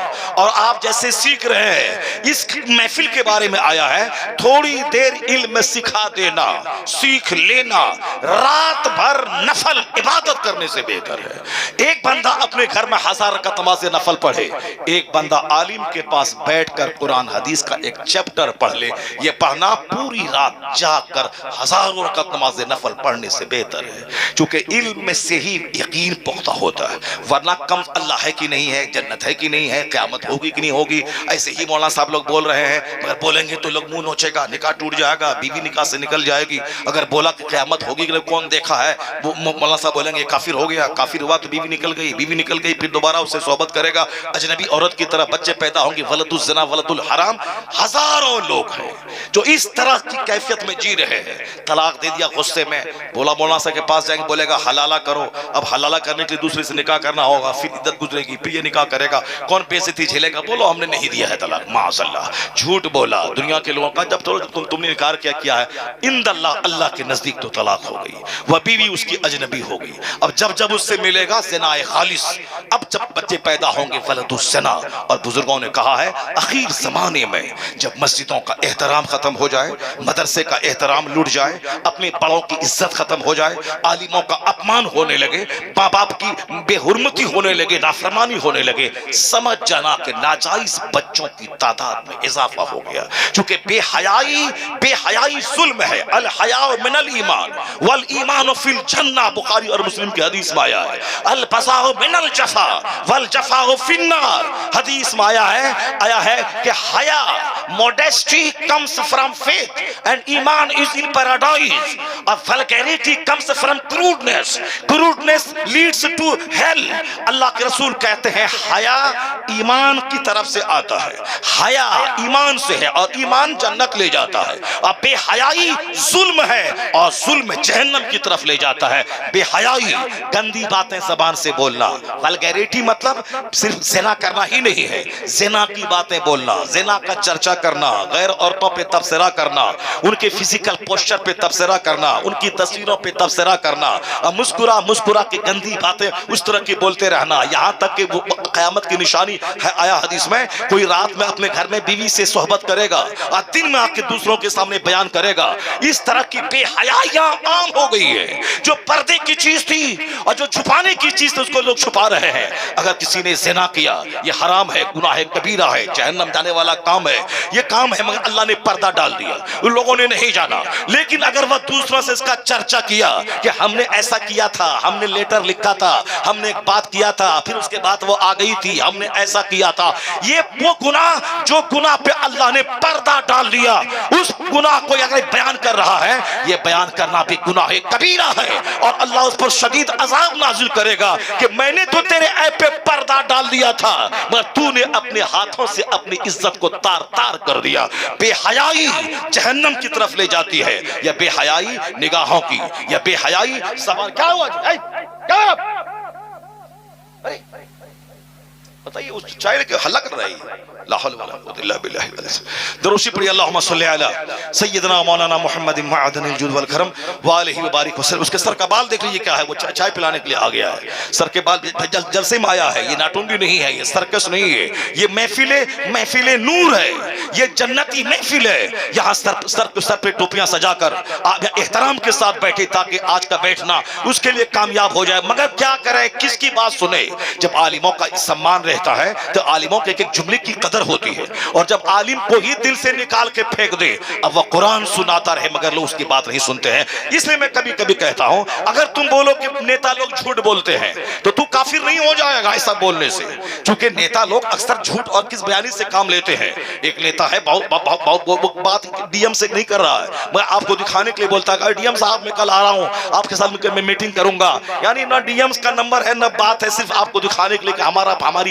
اور آپ جیسے سیکھ رہے ہیں، اس محفل کے بارے میں آیا ہے تھوڑی دیر علم سکھا دینا، سیکھ لینا رات بھر نفل عبادت کرنے سے بہتر ہے۔ ایک بندہ اپنے گھر میں 1000 رکعت نماز نفل پڑھے، ایک بندہ عالم کے پاس بیٹھ کر قرآن حدیث کا ایک چیپٹر پڑھ لے، یہ پڑھنا پوری رات جاگ کر 1000 رکعت نماز نفل پڑھنے سے بہتر ہے، چونکہ علم سے ہی یقین پختہ ہوتا ہے۔ ورنہ کم اللہ ہے کہ نہیں ہے، جنت ہے کہ نہیں ہے، قیامت ہوگی کہ نہیں ہوگی، ایسے ہی مولانا صاحب لوگ بول رہے ہیں، مگر بولیں گے تو لوگ منہ نوچے گا، نکاح ٹوٹ جائے گا، بیوی نکاح سے نکل جائے گی۔ اگر بولا کہ قیامت ہوگی کہ کون دیکھا ہے، وہ مولانا صاحب بولیں گے کافر ہو گیا، کافر ہوا تو بیوی نکل گئی، پھر دوبارہ اس سے صحبت کرے گا، اجنبی عورت کی طرح بچے پیدا ہوں گے، ولد الزنا ولد الحرام۔ ہزاروں لوگ ہیں جو اس طرح کی کیفیت میں جی رہے ہیں۔ طلاق دے دیا غصے میں، بولا مولانا صاحب کے پاس جائیں گے، بولے گا حلالہ کرو، اب حلالہ کرنے کے لیے دوسرے سے نکاح کرنا ہوگا، پھر عدت گزرے گی، پھر یہ نکاح کرے گا، کون بے عزتی جھیلے گا؟ بولو ہم نے نہیں دیا ہے طلاق، معاذ اللہ، جھوٹ بولا دنیا کے لوگوں کا۔ جب تم نے انکار کیا ہے، عند اللہ، اللہ کے نزدیک تو طلاق ہو گئی، وہ بیوی اس کی اجنبی ہو گئی۔ اب جب اس سے ملے گا زنا خالص، اب جب بچے پیدا ہوں گے ولد الزنا۔ اور بزرگوں نے کہا ہے اخیر زمانے میں جب مسجدوں کا احترام ختم ہو جائے، مدرسے کا احترام لٹ جائے، اپنے بڑوں کی عزت ختم ہو جائے، عالموں کا اپمان ہونے لگے، ماں باپ کی بے حرمتی ہونے لگے، نافرمانی ہونے لگے، سمجھ جانا کہ ناجائز بچوں کی تعداد میں اضافہ ہو گیا، چونکہ بے حیائی ظلم ہے۔ الحیاء من الایمان والایمان فی الجنہ، بخاری اور مسلم کی حدیث میں آیا ہے۔ البذاء من الجفا والجفاء فی النار، حدیث میں آیا ہے کہ حیا، modesty comes from faith and iman is in paradise, اور vulgarity comes from crudeness leads to hell۔ اللہ کے رسول کہتے ہیں حیا ایمان کی طرف سے آتا ہے، حیا ایمان سے ہے اور ایمان جنت لے جاتا ہے، اور بے حیائی ظلم ہے اور ظلم جہنم کی طرف لے جاتا ہے۔ بے حیائی گندی باتیں زبان سے بولنا، vulgarity مطلب صرف زنا کرنا ہی نہیں ہے، زنا کی باتیں بولنا، زنا کا چرچا کرنا، غیر عورتوں پہ تبصرہ کرنا، ان کے فزیکل پوسچر پہ تبصرہ کرنا، ان کی تصویروں پہ تبصرہ کرنا، اور مسکرا کے گندی باتیں اس طرح کی بولتے رہنا، یہاں تک کہ وہ قیامت کی نشانی ہے۔ آیا حدیث میں کوئی رات میں اپنے گھر میں بیوی سے صحبت کرے گا اور دن میں آ کے دوسروں کے سامنے بیان کرے گا۔ اس طرح کی بے حیائیاں عام ہو گئی ہے، جو پردے کی چیز تھی اور جو چھپانے کی چیز تھی اس کو لوگ چھپا رہے ہیں۔ اگر کسی نے زنا کیا، یہ حرام ہے، گناہ کبیرہ ہے، جہنم جانے والا کام ہے، یہ کام ہے، مگر اللہ نے پردہ ڈال دیا، ان لوگوں نے نہیں جانا۔ لیکن اگر وہ دوسروں سے اس کا چرچا کیا کہ ہم نے ایسا کیا تھا، ہم نے لیٹر لکھا تھا، ہم نے ایک بات کیا تھا، پھر اس کے بعد وہ آ گئی تھی، ہم نے ایسا کیا تھا، یہ وہ گناہ جو گناہ پہ اللہ نے پردہ ڈال دیا، اس گناہ کو اگر بیان کر رہا ہے، یہ بیان کرنا بھی گناہ کبیرہ ہے، اور اللہ اس پر شدید عذاب نازل کرے گا کہ میں نے تو تیرے عیب پہ پردہ ڈال دیا تھا، مگر تو نے اپنے ہاتھوں سے اپنی عزت کو تار تار کر دیا۔ بے حیائی جہنم کی طرف لے جاتی ہے، یا بے حیائی نگاہوں کی، یا بے حیائی زبان۔ کیا ہوا جی؟ کیا بتائیے؟ اس چائلڈ کے حلق کر رہی ہے۔ لا حول ولا قوة الا بالله۔ دروشی پڑھی اللہم صلی علی سیدنا مولانا محمد معدن الجود والکرم وآلہ وبارک وسلم۔ اس کے سر کا بال دیکھ لیجیے کیا ہے، وہ چائے پلانے کے لیے آ گیا ہے، سر کے بال جلسے میں آیا ہے، یہ ناٹونگی نہیں ہے، یہ سرکس نہیں ہے، یہ محفل نور ہے، یہ جنتی محفل ہے۔ یہاں سر پہ ٹوپیاں سجا کر آپ احترام کے ساتھ بیٹھے تاکہ آج کا بیٹھنا اس کے لیے کامیاب ہو جائے، مگر کیا کرے، کس کی بات سنے؟ جب عالموں کا سمان رہتا ہے تو عالموں کے ایک جملے کی قدر ہوتی ہے، اور جب عالم کو ہی دل سے نکال کے پھینک دے، اب وہ قرآن سناتا رہے مگر لوگ اس کی بات نہیں سنتے ہیں۔ اس لیے میں کبھی کبھی کہتا ہوں اگر تم بولو کہ نیتا لوگ جھوٹ بولتے ہیں تو تو کافر نہیں ہو جائے گا ایسا بولنے سے، چونکہ نیتا لوگ اکثر جھوٹ اور کس بیانی سے کام لیتے ہیں۔ ایک نیتا ہے بہت بات ڈی ایم سے نہیں کر رہا ہے، میں آپ کو دکھانے کے لیے بولتا ہے ڈی ایم صاحب میں کل آ رہا ہوں، آپ کے ساتھ میں میٹنگ کروں گا، یعنی نہ ڈی ایم کا نمبر ہے نہ بات ہے، صرف آپ کو دکھانے کے لیے کہ ہماری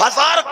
1000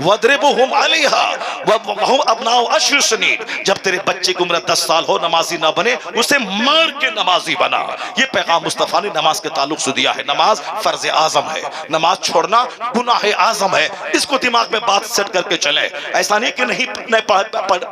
وَاضْرِبْهُمْ عَلَيْهَا وَهُمْ أَبْنَاءُ 10 سنین. جب تیرے بچے کی عمر 10 سال ہو نمازی نہ بنے اسے مار کے نمازی بنا. یہ پیغام مصطفیٰ نے نماز کے تعلق سے دیا ہے. نماز فرض اعظم ہے, نماز چھوڑنا گناہ اعظم ہے. اس کو دماغ میں بات سیٹ کر کے چلے. ایسا نہیں کہ نہیں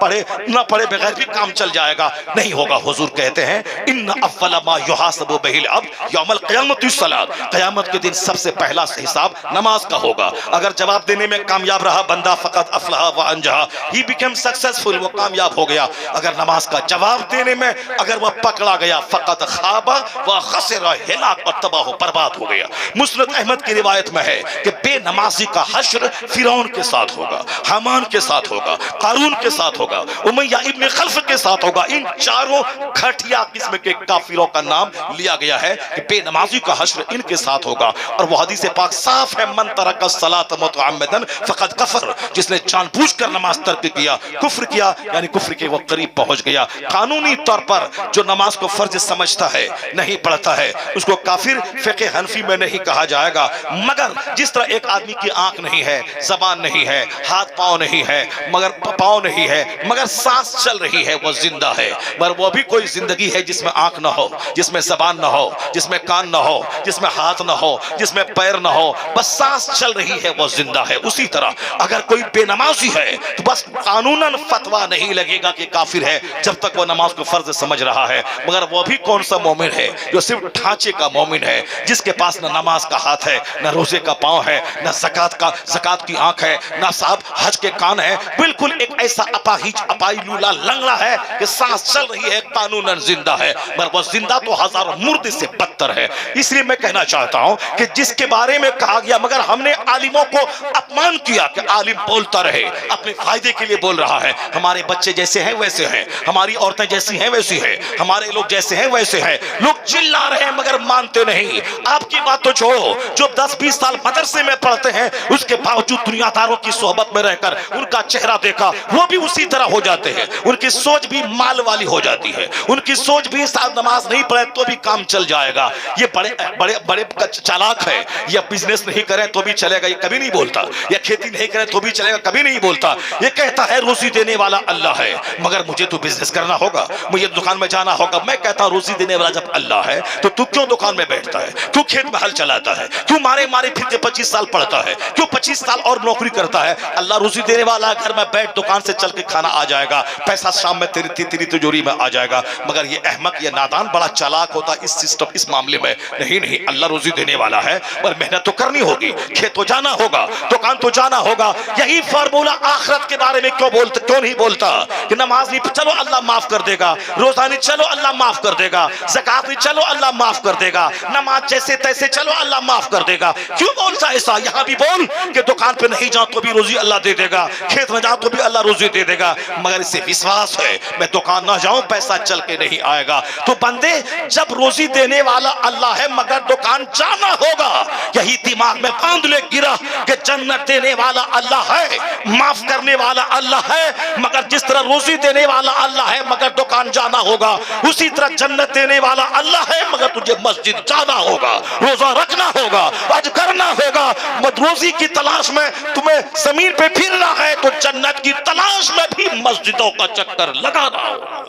پڑھے نہ پڑھے بغیر بھی کام چل جائے گا, نہیں ہوگا. حضور کہتے ہیں ان اول ما یحاسب بہ العبد یوم القیامۃ الصلاۃ. قیامت کے دن سب سے پہلا حساب نماز کا ہوگا. اگر جواب دینے میں کامیاب رہا بندہ فقط افلح و انجح, ہی بیکم سکسیسفل, وہ کامیاب ہو گیا. اگر نماز کا جواب دینے میں اگر وہ پکڑا گیا فقط خاب و خسر, ہلاک اور تباہ و برباد ہو گیا. مسند احمد کی روایت میں ہے کہ بے نمازی کا حشر فرعون کے ساتھ ہوگا, حامان کے ساتھ ہوگا, قارون کے ساتھ ہوگا, امیہ ابن خلف کے ساتھ ہوگا. ان چاروں گھٹیا قسم کے کافروں کا نام لیا گیا ہے کہ بے نمازی کا حشر ان کے ساتھ ہوگا. اور وہ حدیث پاک صاف ہے, من ترک الصلاۃ متعمدا فقد کفر. جس نے جان بوجھ کر نماز ترک کیا کفر کیا, یعنی کفر کے وہ قریب پہنچ گیا. قانونی طور پر جو نماز کو فرض سمجھتا ہے نہیں پڑھتا ہے اس کو کافر فقہ حنفی میں نہیں کہا جائے گا. مگر جس طرح ایک آدمی کی آنکھ نہیں ہے, زبان نہیں ہے, ہاتھ پاؤں نہیں ہے, مگر پاؤں نہیں ہے, مگر سانس چل رہی ہے, وہ زندہ ہے. مگر وہ بھی کوئی زندگی ہے جس میں آنکھ نہ ہو, جس میں زبان نہ ہو, جس میں کان نہ ہو, جس میں ہاتھ نہ ہو, جس میں پیر نہ ہو, بس سانس چل رہی ہے, وہ زندہ ہے. اسی طرح اگر کوئی بے نمازی ہے تو بس قانوناً فتویٰ نہیں لگے گا کہ کافر ہے جب تک وہ نماز کو فرض سمجھ رہا ہے. مگر وہ بھی کون سا مومن ہے جو صرف ڈھانچے کا مومن ہے, جس کے پاس نہ نماز کا ہاتھ ہے, نہ روزے کا پاؤں ہے, نہ زکات کی آنکھ ہے, نہ صاحب حج کے کان ہے, بالکل ایک ایسا اپاہج اپائی لولا لنگڑا ہے کہ سانس چل رہی ہے, قانوناً زندہ ہے, مگر وہ زندہ تو ہزاروں مردے سے بدتر ہے. اس لیے میں کہنا چاہتا ہوں کہ جس کے بارے میں کہا گیا مگر ہم نے عالموں کو اپمان کیا کہ عالم بولتا رہے, اپنے فائدے کے لیے بول رہا ہے. ہمارے بچے جیسے ہیں ویسے ہیں, ہماری عورتیں جیسی ہیں ویسی ہیں, ہمارے لوگ جیسے ہیں ویسے ہیں. لوگ چلا رہے ہیں مگر مانتے نہیں. آپ کی بات تو چھوڑو, جو 10-20 سال مدرسے میں پڑھتے ہیں اس کے باوجود دنیا داروں کی صحبت میں رہ کر ان کا چہرہ دیکھا, وہ بھی اسی طرح ہو جاتے ہیں. ان کی سوچ بھی مال والی ہو جاتی ہے, ان کی سوچ بھی نماز نہیں پڑھے تو بھی کام چل جائے گا. یہ بڑے چالاک ہے. یہ بزنس نہیں کریں تو بھی چلے گا, یہ کبھی نہیں بولتا. یہ کھیتی نہیں کریں تو بھی چلے گا, کبھی نہیں بولتا. یہ کہتا ہے روزی دینے والا اللہ ہے, مگر مجھے تو بزنس کرنا ہوگا, مجھے دکان میں جانا ہوگا. میں کہتا ہوں روزی دینے والا جب اللہ ہے تو کیوں دکان میں بیٹھتا ہے, کیوں کھیت میں ہل چلاتا ہے, کیوں مارے پھر کے 25 سال پڑھتا ہے, کیوں 25 سال اور نوکری کرتا ہے. اللہ روزی دینے والا گھر میں بیٹھ دکان سے چل کے کھانا آ جائے گا, پیسہ شام میں تیری تجوری میں آ جائے گا. مگر یہ احمق, یہ نادان بڑا چالاک ہوتا اس سسٹم, اس معاملے میں. نہیں, اللہ روزی دینے والا ہے اور محنت تو کرنی ہوگی, کھیت تو جانا ہوگا, دکان تو جانا ہوگا. یہی فارمولہ آخرت کے بارے میں کیوں نہیں بولتا کہ نماز نہیں, چلو اللہ معاف کر دے گا, روزہ نہیں, چلو اللہ معاف کر دے گا, زکات نہیں, چلو اللہ معاف کر دے گا, نماز جیسے تیسے, چلو اللہ معاف کر دے گا. کیوں بولتا ایسا؟ یہاں بھی بول کہ دکان پہ نہیں جاؤ تو بھی روزی اللہ دے دے گا, کھیت میں جاؤ تو بھی اللہ روزی دے دے گا. مگر اسے وشواس ہے میں دکان نہ جاؤں پیسہ چل کے نہیں آئے گا. تو بندے جب روزی دینے والا اللہ ہے مگر دکان جانا ہوگا, یہی دماغ میں باندھ لے گرا کہ جنت دینے والا اللہ ہے, معاف کرنے والا اللہ ہے, مگر جس طرح روزی دینے والا اللہ ہے مگر دکان جانا ہوگا, اسی طرح جنت دینے والا اللہ ہے مگر تجھے مسجد جانا ہوگا, روزہ رکھنا ہوگا, حج کرنا ہوگا. روزی کی تلاش میں تمہیں زمین پہ پھرنا ہے تو جنت کی تلاش میں بھی مسجدوں کا چکر لگانا ہوگا.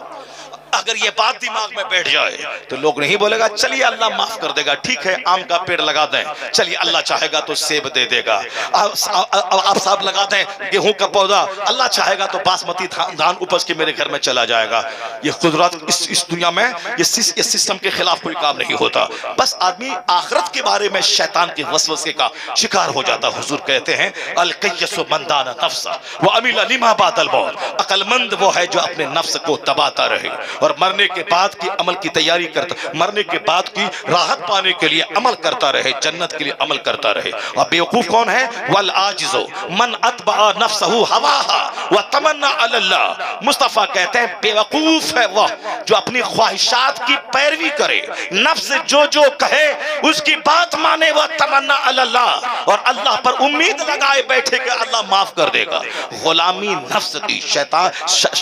اگر یہ بات دماغ میں بیٹھ جائے تو لوگ نہیں بولے گا چلیے اللہ معاف کر دے گا, ٹھیک ہے آم کا پیڑ لگا دیں, چلیے اللہ چاہے گا تو سیب دے دے گا, آپ صاحب لگا دیں گیہوں کا پودا, اللہ چاہے گا تو باسمتی دھان اپج کے میرے گھر میں چلا جائے گا. یہ قدرت اس دنیا میں یہ سسٹم کے خلاف کوئی کام نہیں ہوتا. بس آدمی آخرت کے بارے میں شیطان کے وسوسے کا شکار ہو جاتا. حضور کہتے ہیں القیس من دان نفسہ وعمل لما بعد الموت, عقل مند وہ ہے جو اپنے نفس کو دباتا رہے اور مرنے کے بعد کی عمل کی تیاری کرتا, مرنے کے بعد کی راحت پانے کے لیے عمل کرتا رہے, جنت کے لیے عمل کرتا رہے. اور بیوقوف کون ہے؟ والعاجز من اتبع نفسه هواها وتمنى على الله. مصطفیٰ کہتے ہیں بیوقوف ہے وہ جو اپنی خواہشات کی پیروی کرے, نفس جو کہے اس کی بات مانے, وہ تمنا علی اللہ, اور اللہ پر امید لگائے بیٹھے کہ اللہ معاف کر دے گا. غلامی نفس کی, شیطان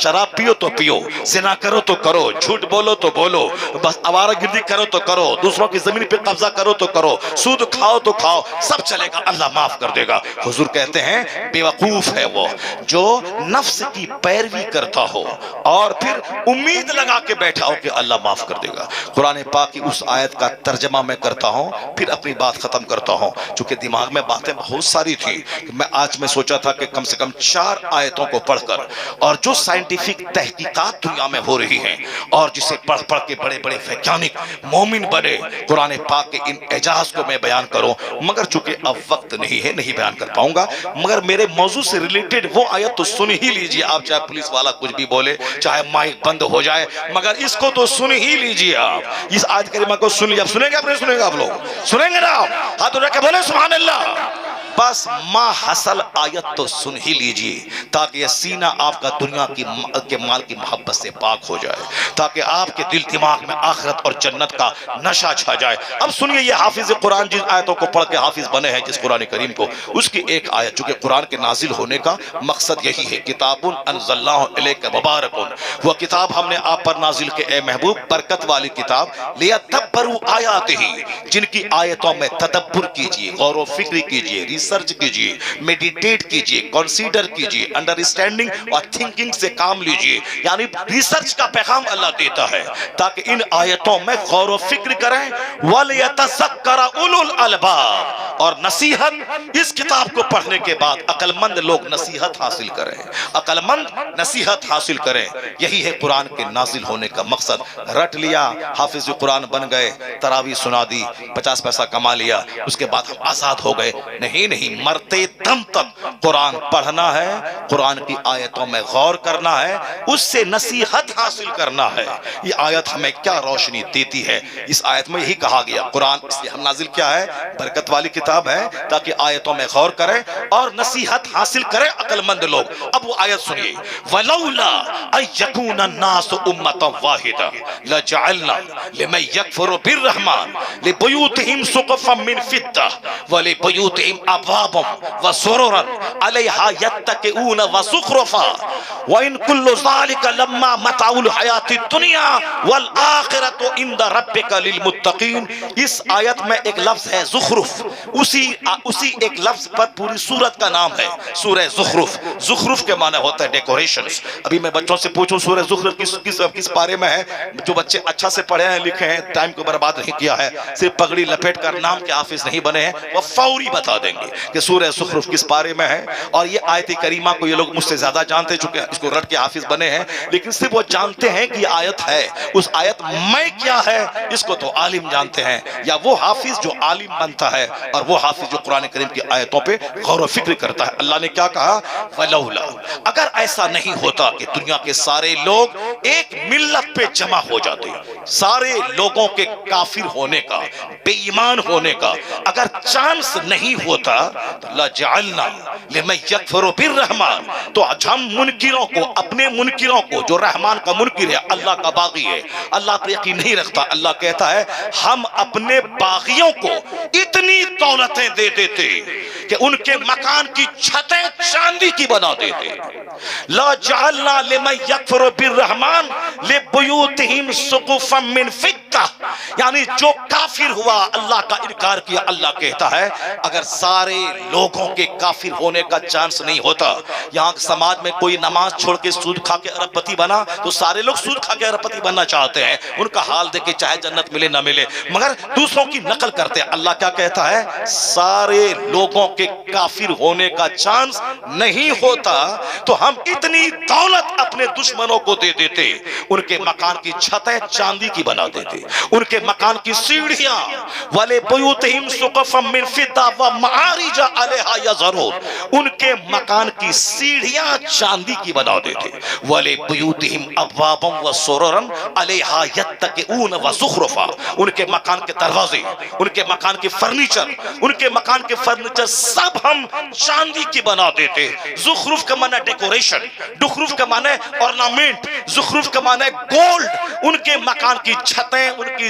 شراب پیو تو پیو, زنا کرو تو کرو, کرو, جھوٹ بولو تو بولو, بس آوارہ گردی کرو تو کرو, دوسروں کی زمین پہ قبضہ کرو تو کرو, سود کھاؤ تو کھاؤ, سب چلے گا, اللہ معاف کر دے گا. حضور کہتے ہیں بے وقوف ہے وہ جو نفس کی پیروی کرتا ہو اور پھر امید لگا کے بیٹھا ہو کہ اللہ معاف کر دے گا. قرآن پاک کی اس آیت کا ترجمہ میں کرتا ہوں, پھر اپنی بات ختم کرتا ہوں, چونکہ دماغ میں باتیں بہت ساری تھی. آج میں سوچا تھا کہ کم سے کم 4 آیتوں کو پڑھ کر, اور جو سائنٹیفک تحقیقات دنیا میں ہو رہی ہیں اور جسے پڑھ پڑھ کے بڑے بڑے ویگیانک مومن بنے, قرآن پاک کے ان اعجاز کو میں بیان کروں, مگر چونکہ اب وقت نہیں ہے, نہیں بیان کر پاؤں گا. مگر میرے موضوع سے ریلیٹڈ وہ آیت تو سن ہی لیجئے آپ, چاہے پولیس والا کچھ بھی بولے, چاہے مائک بند ہو جائے, مگر اس کو تو سن ہی لیجئے آپ. اس آیت کریمہ کو سن لیجئے. آپ سنیں گے, آپ نہیں سنیں گے, آپ لوگ سنیں گے نا؟ ہاتھ اٹھا کے بولے سبحان اللہ. بس ما حصل آیت تو سن ہی لیجئے تاکہ یہ سینہ آپ کا دنیا کے مال کی محبت سے پاک ہو جائے, تاکہ آپ کے دل دماغ میں آخرت اور جنت کا نشہ چھا جائے. اب سنیے, یہ حافظ قرآن جن آیتوں کو پڑھ کے حافظ بنے ہیں جس قرآن کریم کو, اس کی ایک آیت, چونکہ قرآن کے نازل ہونے کا مقصد یہی ہے, کتاب انزلناہ الیک مبارک, وہ کتاب ہم نے آپ پر نازل کے اے محبوب, برکت والی کتاب, لیدبروا آیاتہ, جن کی آیتوں میں تدبر کیجئے, غور و فکر کیجئے, ریسرچ کیجئے, میڈیٹیٹ کیجئے, کنسیڈر کیجئے, انڈرسٹینڈنگ اور تھنکنگ سے کام لیجئے. یعنی ریسرچ کا پیغام اللہ دیتا ہے تاکہ ان آیتوں میں غور و فکر کریں. وَلْيَتَذَكَّرَ أُولُو الْأَلْبَابِ, اور نصیحت, اس کتاب کو پڑھنے کے بعد عقل مند لوگ نصیحت حاصل کریں, عقل مند نصیحت حاصل کریں. یہی ہے قرآن کے نازل ہونے کا مقصد. رٹ لیا, حافظ قرآن بن گئے, تراویح سنا دی, 50 پیسہ کما لیا, اس کے بعد ہم آزاد ہو گئے. نہیں, مرتے دم تک قرآن پڑھنا ہے, قرآن کی آیتوں میں غور کرنا ہے, اس سے نصیحت حاصل کرنا ہے. یہ آیت ہمیں کیا روشنی دیتی ہے؟ اس آیت میں یہی کہا گیا, قرآن اس لیے ہم نازل کیا ہے, برکت والی کتاب ہے تاکہ آیتوں میں غور کریں اور نصیحت حاصل کریں عقل مند لوگ. اب وہ آیت سنیے, وَلَوْلَا أَن يَكُونَ النَّاسُ أُمَّةً وَاحِدَةً لَجَعَلْنَا لِمَن يَكْفُرُ بِالرَّحْمَنِ لِبُيُوتِهِمْ سُقُفًا مِّن فِضَّةٍ وَلِبُيُوتِهِمْ أَبْوَابًا وَسُرُرًا عَلَيْهَا يَتَّكِئُونَ وَزُخْرُفًا وَإِن كُلُّ ذَلِكَ لَمَّا مَتَاعُ الْحَيَاةِ الدُّنْيَا وَالْآخِرَةُ عِندَ رَبِّكَ لِلْمُتَّقِينَ. اس آیت میں ایک لفظ ہے زخرف, اسی ایک لفظ پر پوری سورت کا نام ہے, سورہ زخرف. زخرف کے معنی ہوتا ہے ڈیکوریشنز. ابھی میں بچوں سے پوچھوں سورہ زخرف کس پارے میں ہے, جو بچے اچھا سے پڑھے ہیں, لکھے ہیں, ٹائم کو برباد نہیں کیا ہے, صرف پگڑی لپیٹ کر نام کے حافظ نہیں بنے ہیں, وہ فوری بتا دیں گے کہ سورہ زخرف کس پارے میں ہے. اور یہ آیت کریمہ کو یہ لوگ مجھ سے زیادہ جانتے, چونکہ اس کو رٹ کے حافظ بنے ہیں, لیکن صرف وہ جانتے ہیں کہ یہ آیت ہے. اس آیت میں کیا ہے اس کو تو عالم جانتے ہیں, یا وہ حافظ جو عالم بنتا ہے, اور وہ حافظ جو قرآن کریم کی آیتوں پہ غور و فکر کرتا ہے. اللہ نے کیا کہا, وَلَوْلَا, اگر ایسا نہیں ہوتا کہ دنیا کے سارے لوگ ایک ملت پہ جمع ہو جاتے, سارے لوگوں کے کافر ہونے کا, بے ایمان ہونے کا اگر چانس نہیں ہوتا, لَجَعَلْنَا لِمَن يَكْفُرُ بِالرَّحْمَنِ, تو ہم منکروں کو, اپنے منکروں کو, جو رحمان کا منکر ہے, اللہ کا باغی ہے, اللہ پر یقین نہیں رکھتا, اللہ کہتا ہے ہم اپنے باغیوں کو اتنی دولتیں دے دیتے کہ ان کے مکان کی چھتیں چاندی کی بنا دیتے. لا جعلنا لمن یکفر بالرحمن لبیوتہم سقفا من فضہ, یعنی جو کافر ہوا, اللہ کا انکار کیا, اللہ کہتا ہے اگر سارے لوگوں کے کافر ہونے کا چانس نہیں ہوتا, یہاں سماج میں کوئی نماز چھوڑ کے سود کھا کے ارب پتی بنا تو سارے لوگ سود کھا کے ارب پتی بننا چاہتے ہیں, ان کا حال دیکھ کے چاہے جنت ملے نہ ملے, مگر دوسروں کی نقل کرتے ہیں. اللہ کیا کہتا ہے, سارے لوگوں کے کافر ہونے کا چانس نہیں ہوتا تو ہم اتنی دولت اپنے دشمنوں کو دے دیتے, ان کے مکان کی چھتیں چاندی کی بنا دیتے, ان کے مکان کی سیڑھیاں, وَلِبُيُوتِهِمْ سُقُفًا مِّن فِضَّةٍ وَمَعَارِجَ عَلَيْهَا يَظْهَرُونَ, ان کے مکان کی سیڑھیاں چاندی کی بنا دیتے, وَلِبُيُوتِهِمْ أَبْوَابًا وَسُرُرًا عَلَيْهَا يَتَّكِئُونَ وَزُخْرُفًا, ان کے مکان کے دروازے, ان کے مکان کے فرنیچر, ان کے مکان کے فرنیچر سب ہم چاندی کی بنا دیتے. زخرف کا معنی ڈیکوریشن, زخرف کا معنی ornament, زخرف کا معنی گولڈ. ان کے مکان کی چھتیں, ان کی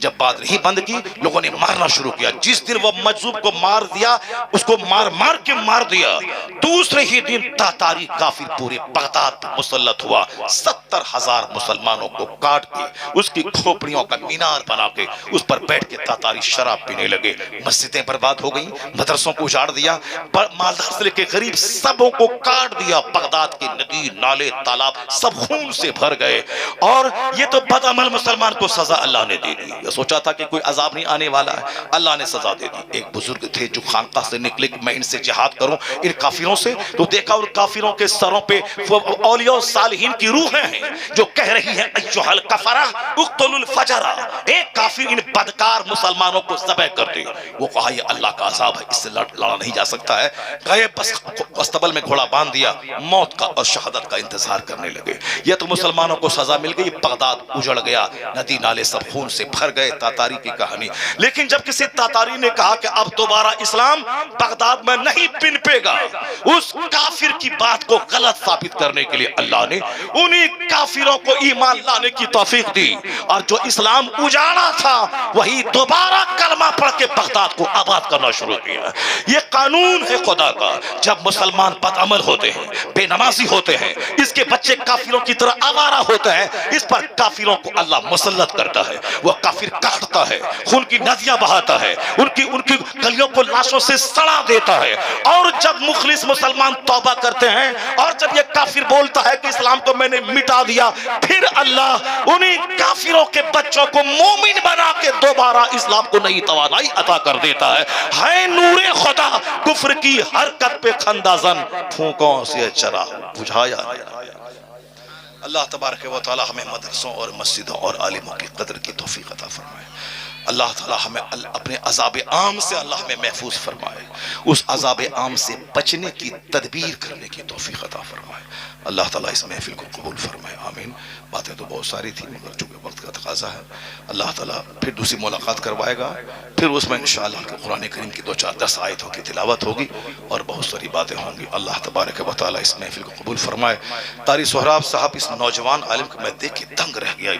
جب بات نہیں بند کی لوگوں نے مارنا شروع کیا. جس دن وہ مجذوب کو مار دیا, اس کو مار کے مار دیا, دوسرے ہی دن تاتاری کافر پورے بغداد پر مسلط ہوا. 70,000 مسلمانوں کو کاٹ کے اس کی کھوپڑیوں کا مینار بنا کے اس پر بیٹھ کے تاتاری شراب پینے لگے. مسجدیں برباد ہو گئیں, مدرسوں کو اجاڑ دیا, مالدار سے لے کے غریب سبوں کو کاٹ دیا. بغداد کے ندی, نالے, تالاب سب خون سے بھر گئے. اور یہ تو بدعمل مسلمان کو سزا اللہ نے دے دی. یہ سوچا تھا کہ کوئی عذاب نہیں آنے والا ہے, اللہ نے سزا دے دی. ایک بزرگ تھے جو خانقاہ سے نکلے کہ میں ان سے جہاد کروں, ان کافروں سے, تو دیکھا ان کافروں کے سروں پہ اولیاء و صالحین کی روحیں ہیں جو کہہ رہی ہیں ایھا الکفرہ اقتلوا الفجرہ, ایک کافر ان بدکار مسلمانوں کو ذبح کر دے. وہ کہا یہ اللہ کا عذاب ہے, اس سے لڑا نہیں جا سکتا ہے. گئے بس استبل میں گھوڑا باندھ دیا, موت کا اور شہادت کا انتظار کرنے لگے. یہ تو مسلمانوں کو سزا مل گئی, بغداد اجڑ گیا, ندی نالے سب خون سے بھر گئے. تاتاری کی کہانی. لیکن جب کسی تاتاری نے کہا کہ اب دوبارہ اسلام بغداد میں نہیں پنپے گا, اس کافر کی بات کو غلط ثابت کرنے کے لیے اللہ نے انہی کافروں کو ایمان لانے کی توفیق دی, اور جو اسلام اجاڑا تھا وہی دوبارہ کلمہ پڑھ کے بغداد کو آباد کرنا شروع کیا. یہ قانون ہے خدا کا. جب مسلمان بدعمل ہوتے ہیں, بے نمازی ہوتے ہیں, اس کے بچے کافروں کی طرح آوارہ ہوتے ہیں, اس پر کافروں کو اللہ مسلط کرتا ہے. وہ کافر کاٹتا ہے, خون کی ندیاں بہاتا ہے, ان کی گلیوں کو لاشوں سے سڑا دیتا ہے. اور جب مخلص مسلمان توبہ کرتے ہیں اور جب یہ کافر بولتا ہے کہ اسلام کو میں نے مٹا دیا, پھر اللہ انہی کافروں کے بچوں کو مومن بنا کے دوبارہ اسلام کو نئی توانائی عطا کر دیتا ہے. ہے نور خدا کفر کی حرکت پہ خندہ زن, پھونکوں سے چراغ بجھایا. اللہ تبارک و تعالی ہمیں مدرسوں اور مسجدوں اور عالموں کی قدر کی توفیق عطا فرمائے. اللہ تعالی ہمیں اپنے عذاب عام سے اللہ ہمیں محفوظ فرمائے. اس عذاب عام سے بچنے کی تدبیر کرنے کی توفیق عطا فرمائے. اللہ تعالیٰ اس محفل کو قبول فرمائے. آمین. باتیں تو بہت ساری تھیں مگر چونکہ وقت کا تقاضا ہے, اللہ تعالیٰ پھر دوسری ملاقات کروائے گا. پھر اس میں انشاءاللہ قرآن کریم کی 2-4-10 آیتوں کی تلاوت ہوگی اور بہت ساری باتیں ہوں گی. اللہ تبارک و تعالیٰ اس محفل کو قبول فرمائے. قاری سہراب صاحب اس نوجوان عالم کو میں دیکھ کے دنگ رہ گیا.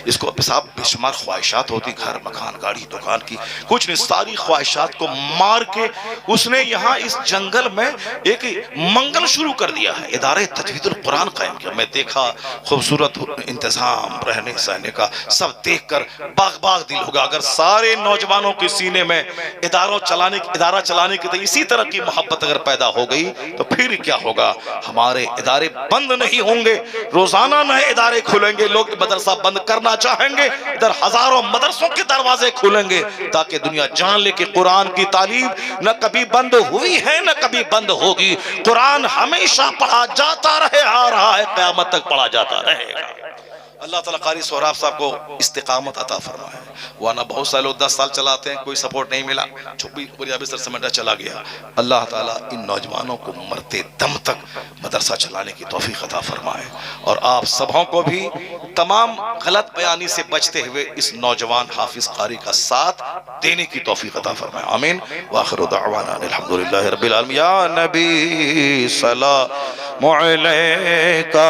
اس کو صاحب بے شمار خواہشات ہوتی, گھر, مکان, گاڑی, دکان کی, کچھ نہیں, ساری خواہشات کو مار کے اس نے یہاں اس جنگل میں ایک منگل شروع کر دیا ہے. ادارے تجوید القرآن قائم کیا. میں دیکھا خوبصورت انتظام رہنے سہنے کا, سب دیکھ کر باغ باغ دل ہوگا. اگر سارے نوجوانوں کے سینے میں ادارہ چلانے کی اسی طرح کی محبت اگر پیدا ہو گئی تو پھر کیا ہوگا. ہمارے ادارے بند نہیں ہوں گے, روزانہ نئے ادارے کھلیں گے. لوگ مدرسہ بند کرنا چاہیں گے, ادھر ہزاروں مدرسوں کے دروازے کھولیں گے تاکہ دنیا جان لے کہ قرآن کی تعلیم نہ کبھی بند ہوئی ہے نہ کبھی بند ہوگی. قرآن ہمیشہ پڑھا جاتا رہے, آ رہا ہے, قیامت تک پڑھا جاتا رہے گا. اللہ تعالیٰ قاری سہراب صاحب کو استقامت عطا فرمائے. ورنہ بہت سارے لوگ 10 سال چلاتے ہیں, کوئی سپورٹ نہیں ملا, چھپی پریابی سر سمٹا چلا گیا. اللہ تعالیٰ ان نوجوانوں کو مرتے دم تک مدرسہ چلانے کی توفیق عطا فرمائے, اور آپ سبوں کو بھی تمام غلط بیانی سے بچتے ہوئے اس نوجوان حافظ قاری کا ساتھ دینے کی توفیق عطا فرمائے. آمین. وآخر دعوانا الحمدللہ رب العالمین. یا نبی سلام علیکہ.